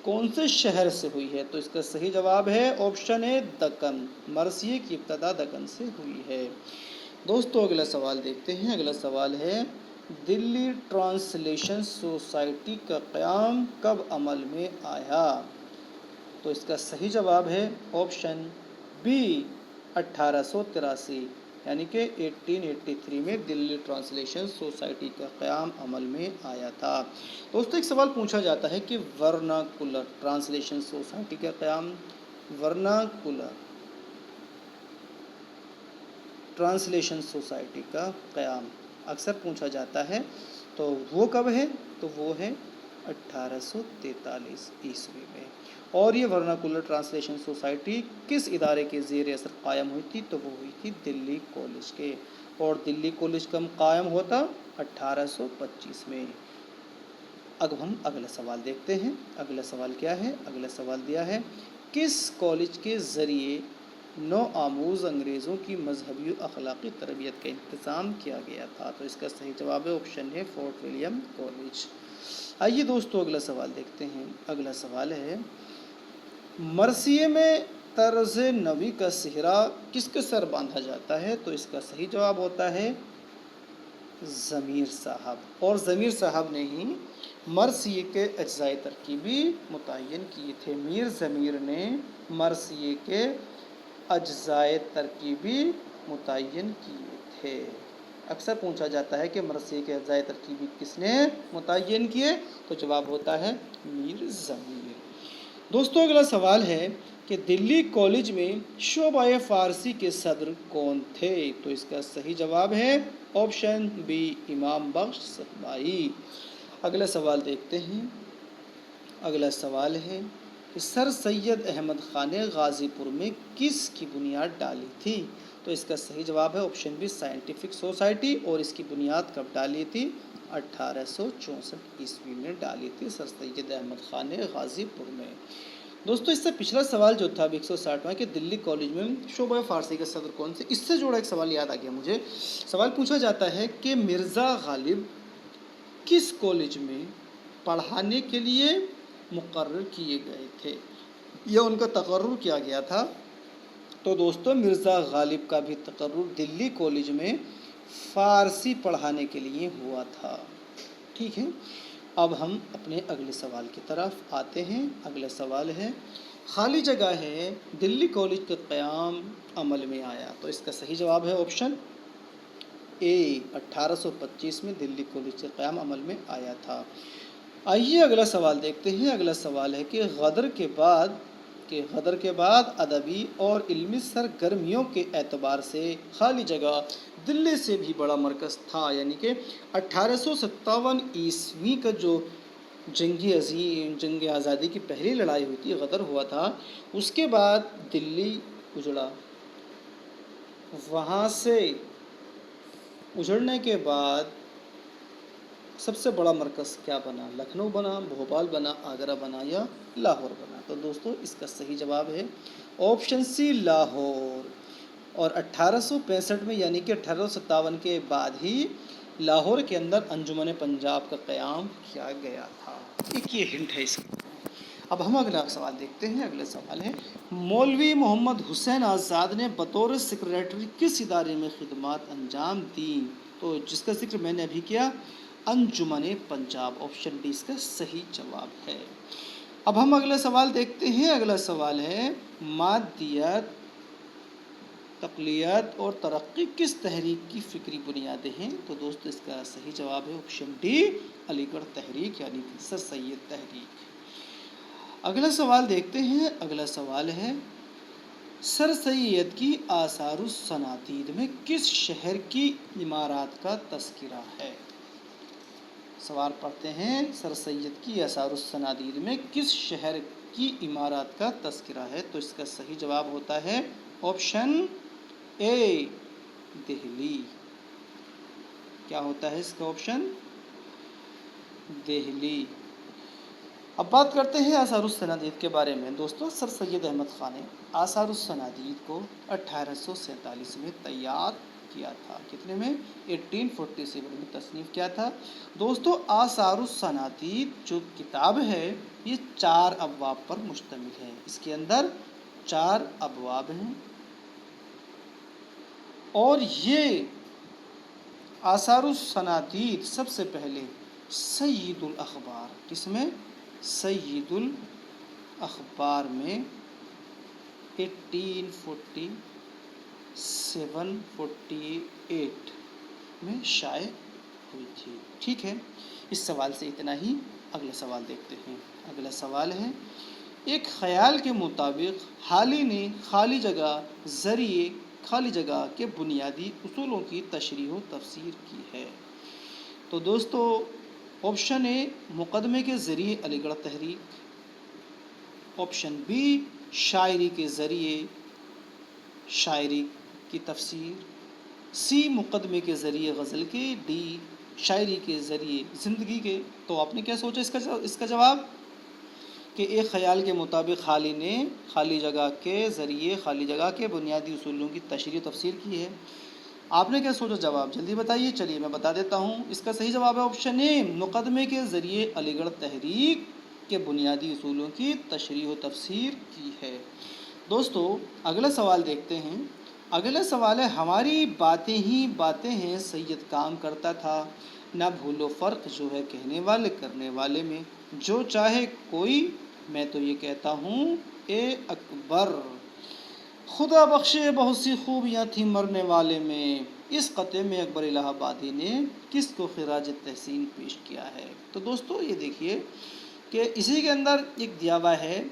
کون سے شہر سے ہوئی ہے؟ تو اس کا صحیح جواب ہے آپشن اے دکن۔ مرثیے کی ابتدا دکن سے ہوئی ہے۔ دوستو اگلا سوال دیکھتے ہیں۔ اگلا سوال ہے دلی ٹرانسلیشن سوسائٹی کا قیام کب عمل میں آیا؟ تو اس کا صحیح جواب ہے آپشن بی 1883، یعنی کہ 1883 میں دلی ٹرانسلیشن سوسائٹی کا قیام عمل میں آیا تھا۔ دوستو ایک سوال پوچھا جاتا ہے کہ ورناکولر ٹرانسلیشن سوسائٹی کا قیام، ورناکولر ٹرانسلیشن سوسائٹی کا قیام اکثر پوچھا جاتا ہے، تو وہ کب ہے؟ تو وہ ہے 1843 عیسوی میں۔ اور یہ ورناکولر ٹرانسلیشن سوسائٹی کس ادارے کے زیر اثر قائم ہوئی تھی؟ تو وہ ہوئی تھی دلی کالج کے۔ اور دلی کالج کب قائم ہوتا؟ 1825 میں۔ اب ہم اگلا سوال دیکھتے ہیں۔ اگلا سوال کیا ہے؟ اگلا سوال دیا ہے کس کالج کے ذریعے نو آموز انگریزوں کی مذہبی و اخلاقی تربیت کا انتظام کیا گیا تھا؟ تو اس کا صحیح جواب ہے آپشن ہے فورٹ ولیم کالج۔ آئیے دوستو اگلا سوال دیکھتے ہیں۔ اگلا سوال ہے مرثیے میں طرز نوی کا سہرا کس کے سر باندھا جاتا ہے؟ تو اس کا صحیح جواب ہوتا ہے ضمیر صاحب۔ اور ضمیر صاحب نے ہی مرثیے کے اجزائے ترکیبی متعین کیے تھے۔ میر ضمیر نے مرثیے کے اجزائے ترکیبی متعین کیے تھے۔ اکثر پوچھا جاتا ہے کہ مرثیے کے اجزائے ترکیبی کس نے متعین کیے؟ تو جواب ہوتا ہے میر ضمیر۔ دوستو اگلا سوال ہے کہ دلی کالج میں شعبہ فارسی کے صدر کون تھے؟ تو اس کا صحیح جواب ہے آپشن بی امام بخش صفائی۔ اگلا سوال دیکھتے ہیں۔ اگلا سوال ہے کہ سر سید احمد خان نے غازی پور میں کس کی بنیاد ڈالی تھی؟ تو اس کا صحیح جواب ہے آپشن بی سائنٹیفک سوسائٹی۔ اور اس کی بنیاد کب ڈالی تھی؟ 1864 عیسوی میں ڈالی تھی سر سید احمد خان نے غازی پور میں۔ دوستو اس سے پچھلا سوال جو تھا 160واں کہ دلی کالج میں شعبہ فارسی کے صدر کون سے، اس سے جوڑا ایک سوال یاد آ گیا مجھے۔ سوال پوچھا جاتا ہے کہ مرزا غالب کس کالج میں پڑھانے کے لیے مقرر کیے گئے تھے یا ان کا تقرر کیا گیا تھا؟ تو دوستو مرزا غالب کا بھی تقرر دلی کالج میں فارسی پڑھانے کے لیے ہوا تھا۔ ٹھیک ہے۔ اب ہم اپنے اگلے سوال کی طرف آتے ہیں۔ اگلا سوال ہے خالی جگہ ہے دلی کالج کا قیام عمل میں آیا، تو اس کا صحیح جواب ہے آپشن اے 1825 میں دلی کالج کا قیام عمل میں آیا تھا۔ آئیے اگلا سوال دیکھتے ہیں۔ اگلا سوال ہے کہ غدر کے بعد ادبی اور علمی سرگرمیوں کے اعتبار سے خالی جگہ دلی سے بھی بڑا مرکز تھا، یعنی کہ 1857 کا جو جنگ آزادی کی پہلی لڑائی ہوئی تھی، غدر ہوا تھا، اس کے بعد دلی اجڑا۔ وہاں سے اجڑنے کے بعد سب سے بڑا مرکز کیا بنا؟ لکھنؤ بنا، بھوپال بنا، آگرہ بنا یا لاہور بنا؟ تو دوستو اس کا صحیح جواب ہے آپشن سی لاہور۔ اور 1865 میں یعنی کہ 1857 کے بعد ہی لاہور کے اندر انجمن پنجاب کا قیام کیا گیا تھا۔ ایک یہ ہنٹ ہے اس کا۔ اب ہم اگلا سوال دیکھتے ہیں۔ اگلا سوال ہے مولوی محمد حسین آزاد نے بطور سیکریٹری کس ادارے میں خدمات انجام دیں؟ تو جس کا ذکر میں نے ابھی کیا، انجمن پنجاب، آپشن ڈی اس کا صحیح جواب ہے۔ اب ہم اگلا سوال دیکھتے ہیں۔ اگلا سوال ہے مادیت، تقلیت اور ترقی کس تحریک کی فکری بنیادیں ہیں؟ تو دوستو اس کا صحیح جواب ہے آپشن ڈی علی گڑھ تحریک، یعنی کہ سر سید تحریک۔ اگلا سوال دیکھتے ہیں۔ اگلا سوال ہے سر سید کی آثار الصنادید میں کس شہر کی عمارات کا تذکرہ ہے؟ سوال پڑھتے ہیں، سر سید کی آثار الصنادید میں کس شہر کی عمارات کا تذکرہ ہے؟ تو اس کا صحیح جواب ہوتا ہے آپشن اے دہلی۔ کیا ہوتا ہے اس کا آپشن؟ دہلی۔ اب بات کرتے ہیں آثار الصنادید کے بارے میں۔ دوستو سر سید احمد خان نے آثار الصنادید کو 1847 میں تیار کیا تھا۔ کتنے میں؟ 1847 میں تصنیف کیا تھا۔ دوستو آثار الصنادید جو کتاب ہے یہ 4 ابواب پر مشتمل ہے۔ اس کے اندر 4 ابواب ہیں اور یہ آثار الصنادید سب سے پہلے سید الاخبار، کس میں؟ سید الاخبار میں 1847-48 میں شائع ہوئی تھی۔ ٹھیک ہے، اس سوال سے اتنا ہی۔ اگلا سوال دیکھتے ہیں۔ اگلا سوال ہے ایک خیال کے مطابق حالی نے خالی جگہ کے بنیادی اصولوں کی تشریح و تفسیر کی ہے۔ تو دوستو آپشن اے مقدمے کے ذریعے علی گڑھ تحریک، آپشن بی شاعری کے ذریعے شاعری کی تفسیر، سی مقدمے کے ذریعے غزل کے، ڈی شاعری کے ذریعے زندگی کے۔ تو آپ نے کیا سوچا اس کا جواب؟ کہ ایک خیال کے مطابق حالی نے خالی جگہ کے بنیادی اصولوں کی تشریح و تفسیر کی ہے۔ آپ نے کیا سوچا جواب؟ جلدی بتائیے۔ چلیے میں بتا دیتا ہوں۔ اس کا صحیح جواب ہے آپشن اے مقدمے کے ذریعے علی گڑھ تحریک کے بنیادی اصولوں کی تشریح و تفسیر کی ہے۔ دوستو اگلا سوال دیکھتے ہیں۔ اگلا سوال ہے ہماری باتیں ہی باتیں ہیں سید کام کرتا تھا، نہ بھولو فرق جو ہے کہنے والے کرنے والے میں، جو چاہے کوئی میں تو یہ کہتا ہوں اے اکبر، خدا بخشے بہت سی خوبیاں تھیں مرنے والے میں۔ اس قطعے میں اکبر الہ آبادی نے کس کو خراج تحسین پیش کیا ہے؟ تو دوستو یہ دیکھیے کہ اسی کے اندر ایک دیا ہوا ہے،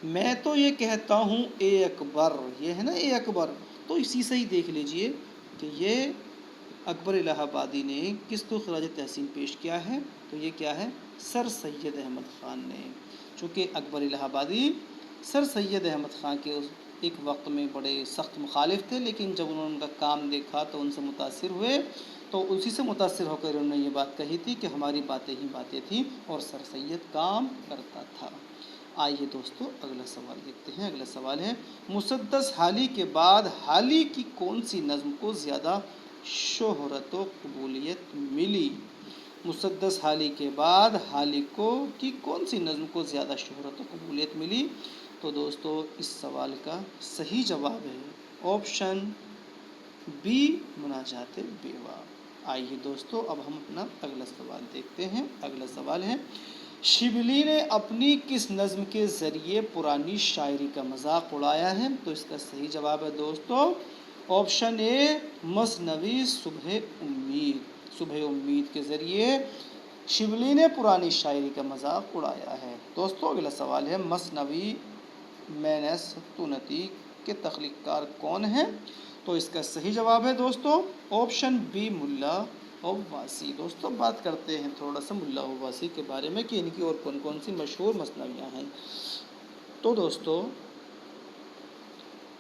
میں تو یہ کہتا ہوں اے اکبر، یہ ہے نا اے اکبر، تو اسی سے ہی دیکھ لیجئے کہ یہ اکبر الہ آبادی نے کس کو خراج تحسین پیش کیا ہے؟ تو یہ کیا ہے؟ سر سید احمد خان نے۔ چونکہ اکبر الہ آبادی سر سید احمد خان کے ایک وقت میں بڑے سخت مخالف تھے، لیکن جب انہوں نے ان کا کام دیکھا تو ان سے متاثر ہوئے، تو اسی سے متاثر ہو کر انہوں نے یہ بات کہی تھی کہ ہماری باتیں ہی باتیں تھیں اور سر سید کام کرتا تھا۔ آئیے دوستو اگلا سوال دیکھتے ہیں۔ اگلا سوال ہے مسدس حالی کے بعد حالی کی کون سی نظم کو زیادہ شہرت و قبولیت ملی؟ مسدس حالی کے بعد حالی کی کون سی نظم کو زیادہ شہرت و قبولیت ملی؟ تو دوستو اس سوال کا صحیح جواب ہے آپشن بی مناجات بیوا۔ آئیے دوستو اب ہم اپنا اگلا سوال دیکھتے ہیں۔ اگلا سوال ہے شبلی نے اپنی کس نظم کے ذریعے پرانی شاعری کا مذاق اڑایا ہے؟ تو اس کا صحیح جواب ہے دوستو آپشن اے مثنوی صبح امید۔ صبح امید کے ذریعے شبلی نے پرانی شاعری کا مذاق اڑایا ہے۔ دوستو اگلا سوال ہے مثنوی مینسۃ کے تخلیق کار کون ہیں؟ تو اس کا صحیح جواب ہے دوستو آپشن بی ملا عباسی۔ دوستو بات کرتے ہیں تھوڑا سا ملا عباسی کے بارے میں کہ ان کی اور کون کون سی مشہور مثنویاں ہیں۔ تو دوستو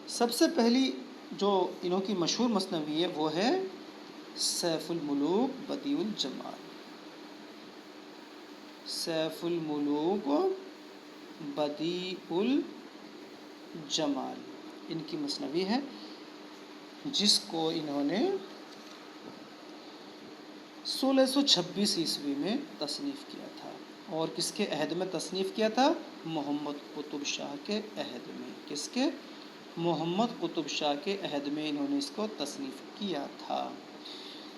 سب سے پہلی جو انہوں کی مشہور مثنوی ہے وہ ہے سیف الملوک بدیع الجمال۔ سیف الملوک بدیع الجمال ان کی مثنوی ہے، جس کو انہوں نے 1626 عیسوی میں تصنیف کیا تھا۔ اور کس کے عہد میں تصنیف کیا تھا؟ محمد قطب شاہ کے عہد میں۔ کس کے؟ محمد قطب شاہ کے عہد میں انہوں نے اس کو تصنیف کیا تھا۔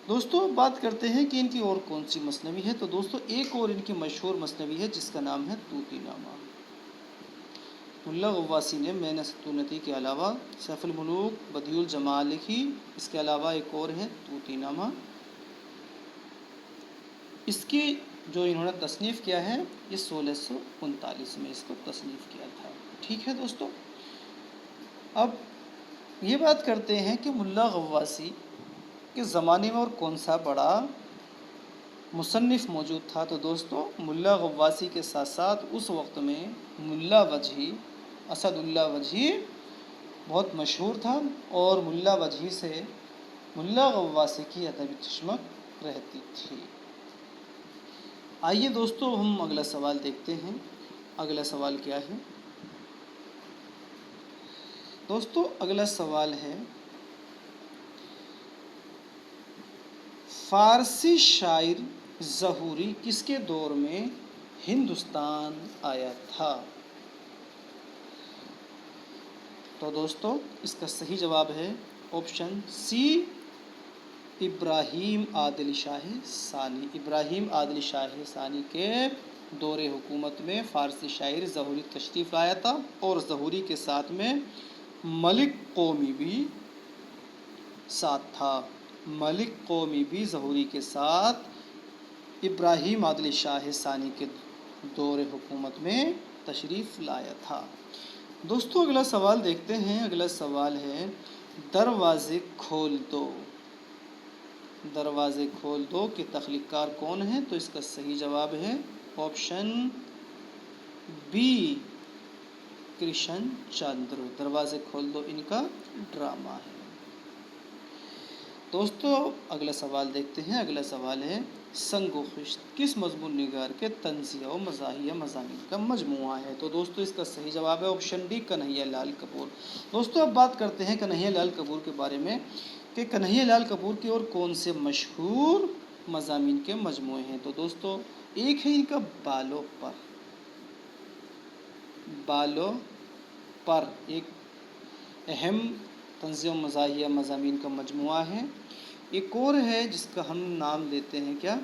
دوستو بات کرتے ہیں کہ ان کی اور کون سی مثنوی ہے۔ تو دوستو ایک اور ان کی مشہور مثنوی ہے جس کا نام ہے طوطی نامہ۔ ملا غواسی نے مینسۃ کے علاوہ سیف الملوک بدیع الجمال لکھی، اس کے علاوہ ایک اور ہے طوطی نامہ۔ اس کی جو انہوں نے تصنیف کیا ہے یہ 1639 میں اس کو تصنیف کیا تھا۔ ٹھیک ہے دوستو، اب یہ بات کرتے ہیں کہ ملا غواسی کے زمانے میں اور کون سا بڑا مصنف موجود تھا۔ تو دوستو ملا غواسی کے ساتھ ساتھ اس وقت میں ملا وجہی، اسد اللہ وجہی بہت مشہور تھا، اور ملا وجہی سے ملا غواسی کی ادبی چشمک رہتی تھی۔ آئیے دوستو ہم اگلا سوال دیکھتے ہیں۔ اگلا سوال کیا ہے دوستو؟ اگلا سوال ہے فارسی شاعر ظہوری کس کے دور میں ہندوستان آیا تھا؟ تو دوستو اس کا صحیح جواب ہے آپشن سی ابراہیم عادل شاہ ثانی۔ ابراہیم عادل شاہ ثانی کے دور حکومت میں فارسی شاعر ظہوری تشریف لایا تھا، اور ظہوری کے ساتھ میں ملک قومی بھی ساتھ تھا۔ ملک قومی بھی ظہوری کے ساتھ ابراہیم عادل شاہ ثانی کے دور حکومت میں تشریف لایا تھا۔ دوستو اگلا سوال دیکھتے ہیں۔ اگلا سوال ہے دروازے کھول دو۔ دروازے کھول دو کے تخلیق کار کون ہیں؟ تو اس کا صحیح جواب ہے آپشن بی کرشن چندر۔ دروازے کھول دو ان کا ڈرامہ ہے۔ دوستو اگلا سوال دیکھتے ہیں۔ اگلا سوال ہے سنگ و خشت کس مضمون نگار کے طنزیہ و مزاحیہ مضامین کا مجموعہ ہے؟ تو دوستو اس کا صحیح جواب ہے آپشن ڈی کنہیا لال کپور۔ دوستو اب بات کرتے ہیں کنہیا لال کپور کے بارے میں کہ کنہیا لال کپور کے اور کون سے مشہور مضامین کے مجموعے ہیں۔ تو دوستو ایک ہے ان کا بالوں پر۔ بالوں پر ایک اہم طنزیہ و مزاحیہ مضامین کا مجموعہ ہے۔ ایک اور ہے جس کا ہم نام لیتے ہیں کیا؟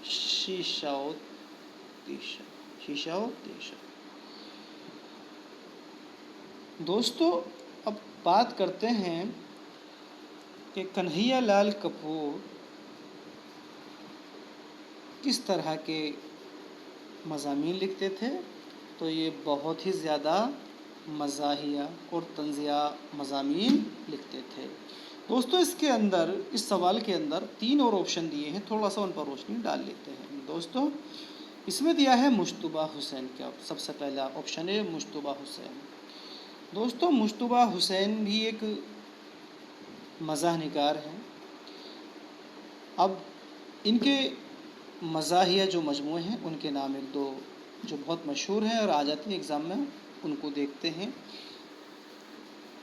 شیشہ و تیشہ۔ شیشہ و تیشہ۔ دوستو اب بات کرتے ہیں کہ کنہیا لال کپور کس طرح کے مضامین لکھتے تھے۔ تو یہ بہت ہی زیادہ مزاحیہ اور طنزیہ مضامین لکھتے تھے۔ دوستو اس کے اندر، اس سوال کے اندر 3 اور آپشن دیے ہیں، تھوڑا سا ان پر روشنی ڈال لیتے ہیں۔ دوستو اس میں دیا ہے مجتبیٰ حسین کا سب سے پہلا آپشن ہے مجتبیٰ حسین۔ دوستو مجتبیٰ حسین بھی ایک مزاح نگار ہیں۔ اب ان کے مزاحیہ جو مجموعے ہیں ان کے نام ایک دو جو بہت مشہور ہیں اور آ جاتے ہیں ایگزام میں، ان کو دیکھتے ہیں۔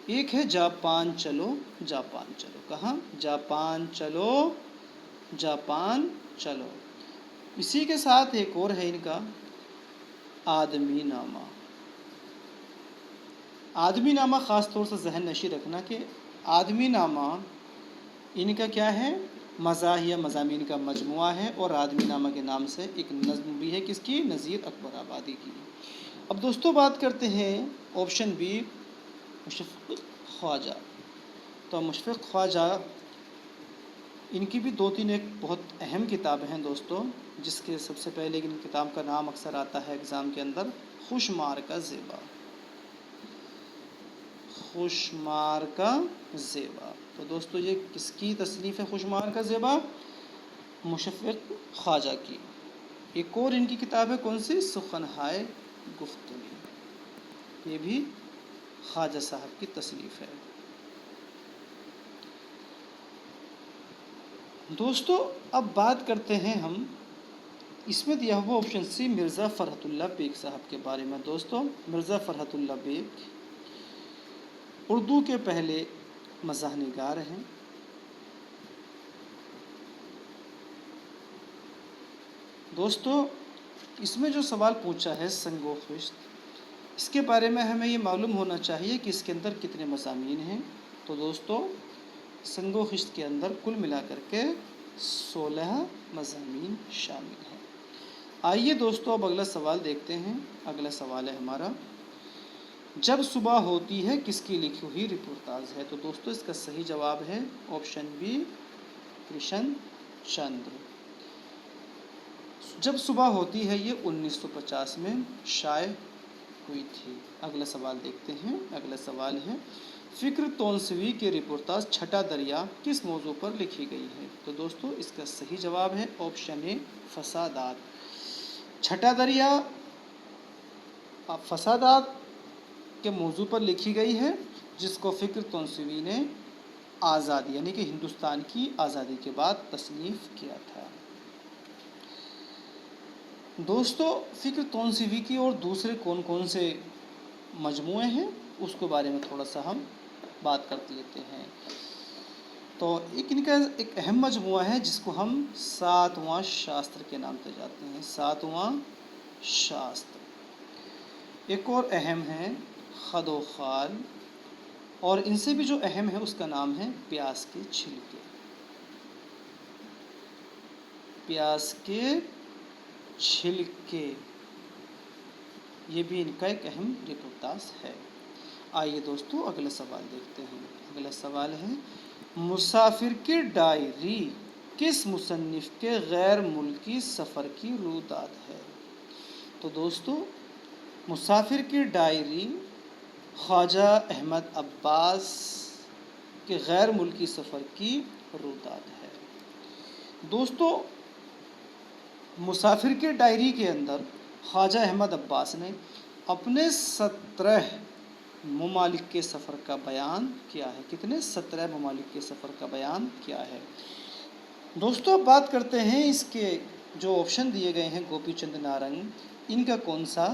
ایک ہے جاپان چلو جاپان چلو۔ کہاں؟ جاپان چلو جاپان چلو۔ اسی کے ساتھ ایک اور ہے ان کا آدمی نامہ۔ آدمی نامہ خاص طور سے ذہن نشین رکھنا کہ آدمی نامہ ان کا کیا ہے؟ مزاحیہ مضامین کا مجموعہ ہے، اور آدمی نامہ کے نام سے ایک نظم بھی ہے کس کی؟ نذیر اکبر آبادی کی۔ اب دوستوں بات کرتے ہیں آپشن بی مشفق خواجہ۔ تو مشفق خواجہ ان کی بھی دو تین ایک بہت اہم کتاب ہیں دوستوں، جس کے سب سے پہلے ان کتاب کا نام اکثر آتا ہے ایگزام کے اندر، خوشمار کا زیبا۔ خوشمار کا زیبا۔ تو دوستو یہ کس کی تصنیف ہے خوشمار کا زیبا؟ مشفق خواجہ کی۔ ایک اور ان کی کتاب ہے کون سی؟ سخنہائے گفتگو، یہ بھی خواجہ صاحب کی تصنیف ہے۔ دوستو اب بات کرتے ہیں ہم، اس میں دیا ہوا آپشن سی مرزا فرحت اللہ بیگ صاحب کے بارے میں۔ دوستو مرزا فرحت اللہ بیگ اردو کے پہلے مزاح نگار ہیں۔ دوستو اس میں جو سوال پوچھا ہے سنگ و خشت، اس کے بارے میں ہمیں یہ معلوم ہونا چاہیے کہ اس کے اندر کتنے مضامین ہیں۔ تو دوستو سنگ و خشت کے اندر کل ملا کر کے 16 مضامین شامل ہیں۔ آئیے دوستو اب اگلا سوال دیکھتے ہیں۔ اگلا سوال ہے ہمارا، جب صبح ہوتی ہے کس کی لکھی ہوئی رپورتاج ہے؟ تو دوستو اس کا صحیح جواب ہے آپشن بی کرشن چندر۔ جب صبح ہوتی ہے یہ 1950 میں شائع ہوئی تھی۔ اگلا سوال دیکھتے ہیں۔ اگلا سوال ہے، فکر تونسوی کے رپورتاج چھٹا دریا کس موضوع پر لکھی گئی ہے؟ تو دوستو اس کا صحیح جواب ہے آپشن اے فسادات۔ چھٹا دریا فسادات کے موضوع پر لکھی گئی ہے، جس کو فکر تونسوی نے آزادی یعنی کہ ہندوستان کی آزادی کے بعد تصنیف کیا تھا۔ دوستو فکر تونسوی کی اور دوسرے کون کون سے مجموعے ہیں اس کے بارے میں تھوڑا سا ہم بات کر لیتے ہیں۔ تو ان کا ایک اہم مجموعہ ہے جس کو ہم ساتواں شاستر کے نام سے جانتے ہیں، ساتواں شاستر۔ ایک اور اہم ہے خد و خال، اور ان سے بھی جو اہم ہے اس کا نام ہے پیاس کے چھلکے۔ پیاس کے چھلکے، یہ بھی ان کا ایک اہم رپورتاج ہے۔ آئیے دوستو اگلا سوال دیکھتے ہیں۔ اگلا سوال ہے، مسافر کی ڈائری کس مصنف کے غیر ملکی سفر کی رویداد ہے؟ تو دوستو مسافر کی ڈائری خواجہ احمد عباس کے غیر ملکی سفر کی رویداد ہے۔ دوستو مسافر کی ڈائری کے اندر خواجہ احمد عباس نے اپنے 17 ممالک کے سفر کا بیان کیا ہے۔ کتنے؟ 17 ممالک کے سفر کا بیان کیا ہے۔ دوستو اب بات کرتے ہیں اس کے جو آپشن دیے گئے ہیں گوپی چند نارنگ، ان کا کون سا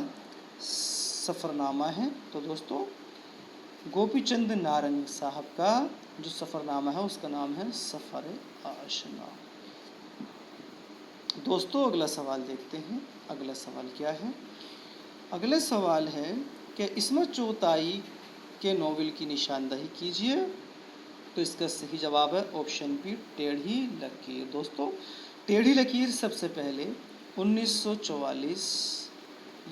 سفر نامہ ہے؟ تو دوستو گوپی چند نارنگ صاحب کا جو سفر نامہ ہے اس کا نام ہے سفر آشنا۔ دوستو اگلا سوال دیکھتے ہیں۔ اگلا سوال کیا ہے؟ اگلا سوال ہے کہ عصمت چغتائی کے ناول کی نشاندہی کیجیے۔ تو اس کا صحیح جواب ہے آپشن بی ٹیڑھی لکیر۔ دوستو ٹیڑھی لکیر سب سے پہلے 1944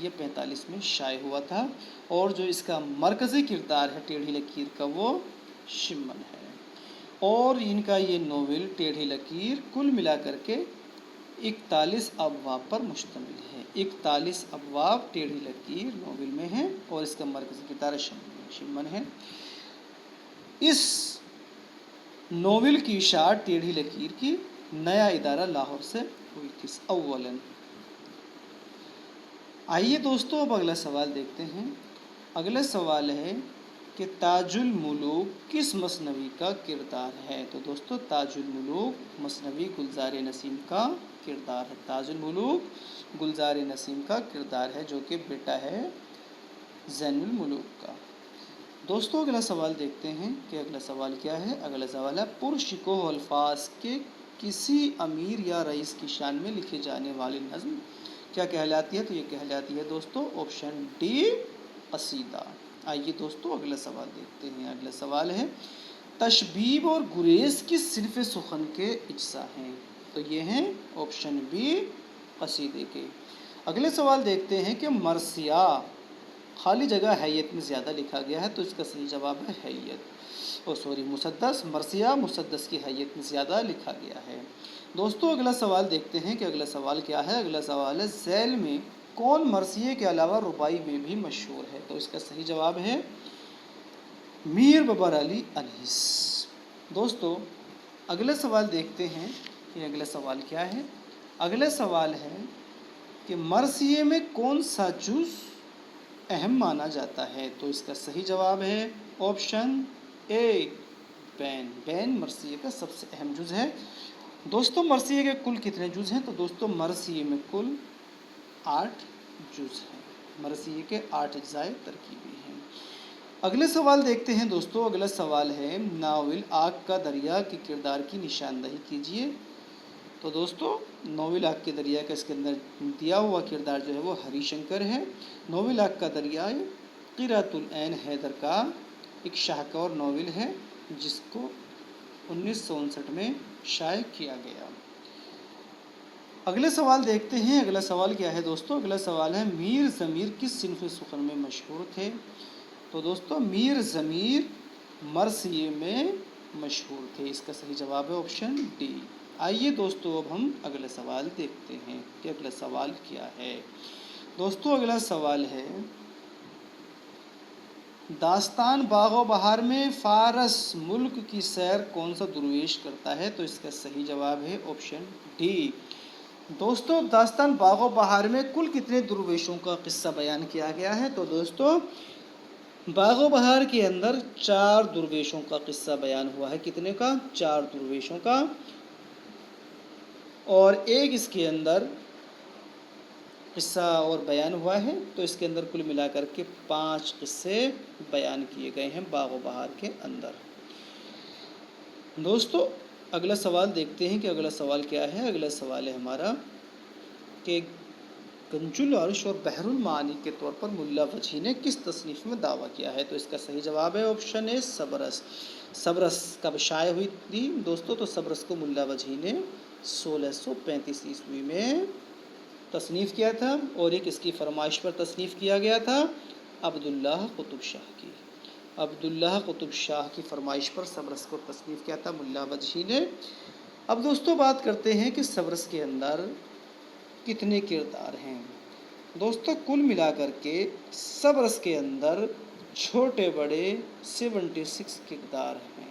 یا 45 میں شائع ہوا تھا، اور جو اس کا مرکزی کردار ہے ٹیڑھی لکیر کا وہ شمن ہے، اور ان کا یہ ناول ٹیڑھی لکیر کل ملا کر کے 41 ابواب پر مشتمل ہے۔ 41 ابواب ٹیڑھی لکیر ناول میں ہیں، اور اس کا مرکزی کردار شمن ہے۔ اس ناول کی اشاعت ٹیڑھی لکیر کی نیا ادارہ لاہور سے ہوئی تھی اولاً۔ آئیے دوستو اب اگلا سوال دیکھتے ہیں۔ اگلا سوال ہے کہ تاج الملوک کس مثنوی کا کردار ہے؟ تو دوستو تاج الملوک مثنوی گلزار نسیم کا کردار ہے۔ تاج الملوک گلزار نسیم کا کردار ہے، جو کہ بیٹا ہے زین الملوک کا۔ دوستو اگلا سوال دیکھتے ہیں کہ اگلا سوال کیا ہے۔ اگلا سوال ہے، پرشکوہ الفاظ کے کسی امیر یا رئیس کی شان میں لکھی جانے والی نظم کیا کہلاتی ہے؟ تو یہ کہلاتی ہے دوستو آپشن ڈی قصیدہ۔ آئیے دوستو اگلا سوال دیکھتے ہیں۔ اگلا سوال ہے، تشبیب اور گریز کی صنف سخن کے اجزاء ہیں، تو یہ ہیں آپشن بی قصیدے کے۔ اگلے سوال دیکھتے ہیں کہ مرثیہ خالی جگہ حیت میں زیادہ لکھا گیا ہے، تو اس کا صحیح جواب ہے حیت، مسدس، مرثیہ مسدس کی حیت میں زیادہ لکھا گیا ہے۔ دوستو اگلا سوال دیکھتے ہیں کہ اگلا سوال کیا ہے۔ اگلا سوال ہے ذیل میں کون مرثیے کے علاوہ رباعی میں بھی مشہور ہے، تو اس کا صحیح جواب ہے میر بابر علی انیس۔ دوستو اگلا سوال دیکھتے ہیں کہ اگلا سوال کیا ہے۔ اگلا سوال ہے کہ مرثیے میں کون سا جز اہم مانا جاتا ہے، تو اس کا صحیح جواب ہے آپشن اے بین۔ بین مرثیے کا سب سے اہم جز ہے۔ دوستو مرثیے کے کل کتنے جز ہیں، تو دوستو مرثیے میں کل 8 جز ہیں، مرثیے کے 8 اجزاء ترکیبی ہیں۔ اگلے سوال دیکھتے ہیں دوستو۔ اگلا سوال ہے ناول آگ کا دریا کے کردار کی نشاندہی کیجیے، تو دوستو ناول آگ کے دریا کا اس کے اندر دیا ہوا کردار جو ہے وہ ہری شنکر ہے۔ ناول آگ کا دریا قرۃ العین حیدر کا ایک شاہکار ناول ہے، جس کو 1959 میں شائع کیا گیا۔ اگلے سوال دیکھتے ہیں۔ اگلا سوال کیا ہے دوستو؟ اگلا سوال ہے میر ضمیر کس صنف سخن میں مشہور تھے، تو دوستو میر ضمیر مرثیے میں مشہور تھے، اس کا صحیح جواب ہے آپشن ڈی۔ آئیے دوستو اب ہم اگلا سوال دیکھتے ہیں کہ اگلا سوال کیا ہے۔ دوستو اگلا سوال ہے داستان باغ و بہار میں فارس ملک کی سیر کون سا درویش کرتا ہے، تو اس کا صحیح جواب ہے آپشن ڈی۔ دوستو داستان باغ و بہار میں کل کتنے درویشوں کا قصہ بیان کیا گیا ہے، تو دوستو باغ و بہار کے اندر 4 درویشوں کا قصہ بیان ہوا ہے۔ کتنے کا؟ 4 درویشوں کا، اور ایک اس کے اندر قصہ اور بیان ہوا ہے، تو اس کے اندر کل ملا کر کے 5 قصے بیان کیے گئے ہیں باغ و بہار کے اندر۔ دوستو اگلا سوال دیکھتے ہیں کہ اگلا سوال کیا ہے۔ اگلا سوال ہے ہمارا کہ کنج العرش اور بحر المعانی کے طور پر ملا وجہی نے کس تصنیف میں دعویٰ کیا ہے، تو اس کا صحیح جواب ہے آپشن اے سبرس۔ سبرس کب شائع ہوئی تھی دوستو؟ تو سبرس کو ملا وجہی نے 1635 عیسوی میں تصنیف کیا تھا، اور ایک اس کی فرمائش پر تصنیف کیا گیا تھا عبداللہ قطب شاہ کی۔ عبداللہ قطب شاہ کی فرمائش پر سبرس کو تصنیف کیا تھا ملا وجہی نے۔ اب دوستو بات کرتے ہیں کہ سبرس کے اندر کتنے کردار ہیں۔ دوستو کل ملا کر کے سبرس کے اندر چھوٹے بڑے 76 کردار ہیں،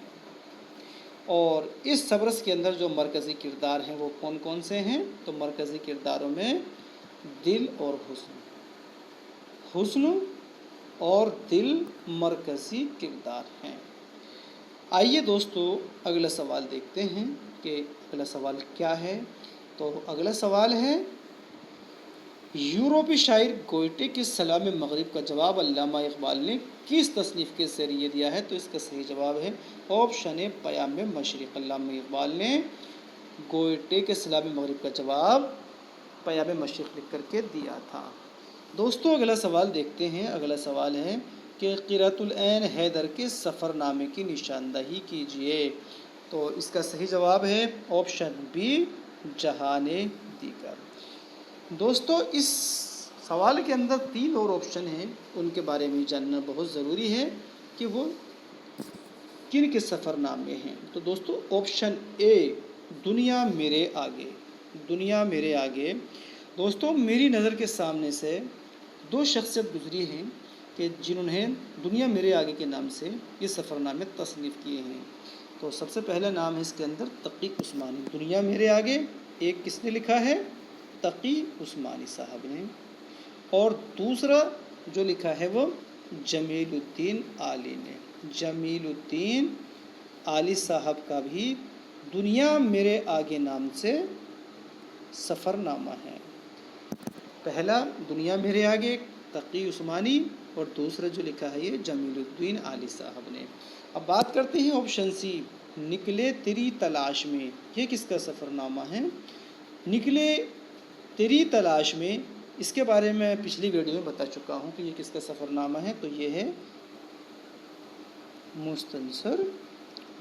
اور اس سبرس کے اندر جو مرکزی کردار ہیں وہ کون کون سے ہیں، تو مرکزی کرداروں میں دل اور حسن، حسن اور دل مرکزی کردار ہیں۔ آئیے دوستو اگلا سوال دیکھتے ہیں کہ اگلا سوال کیا ہے۔ تو اگلا سوال ہے یورپی شاعر گوئٹے کے سلام مغرب کا جواب علامہ اقبال نے کس تصنیف کے ذریعے دیا ہے، تو اس کا صحیح جواب ہے آپشن اے پیام مشرق۔ علامہ اقبال نے گوئٹے کے سلام مغرب کا جواب پیام مشرق لکھ کر کے دیا تھا۔ دوستو اگلا سوال دیکھتے ہیں۔ اگلا سوال ہے کہ قرۃ العین حیدر کے سفر نامے کی نشاندہی کیجیے، تو اس کا صحیح جواب ہے آپشن بی جہان دیگر۔ دوستو اس سوال کے اندر 3 اور آپشن ہیں، ان کے بارے میں جاننا بہت ضروری ہے کہ وہ کن کے سفر نامے ہیں۔ تو دوستو آپشن اے دنیا میرے آگے، دنیا میرے آگے۔ دوستو میری نظر کے سامنے سے 2 شخصیت گزری ہیں کہ جنہوں نے دنیا میرے آگے کے نام سے یہ سفر نامے تصنیف کیے ہیں۔ تو سب سے پہلا نام ہے اس کے اندر تقی عثمانی، دنیا میرے آگے ایک کس نے لکھا ہے؟ تقی عثمانی صاحب نے، اور دوسرا جو لکھا ہے وہ جمیل الدین عالی نے۔ جمیل الدین عالی صاحب کا بھی دنیا میرے آگے نام سے سفر نامہ ہے۔ پہلا دنیا میرے آگے تقی عثمانی، اور دوسرا جو لکھا ہے یہ جمیل الدین عالی صاحب نے۔ اب بات کرتے ہیں آپشن سی نکلے تیری تلاش میں، یہ کس کا سفر نامہ ہے؟ نکلے تیری تلاش میں، اس کے بارے میں پچھلی ویڈیو میں بتا چکا ہوں کہ یہ کس کا سفر نامہ ہے، تو یہ ہے مستنصر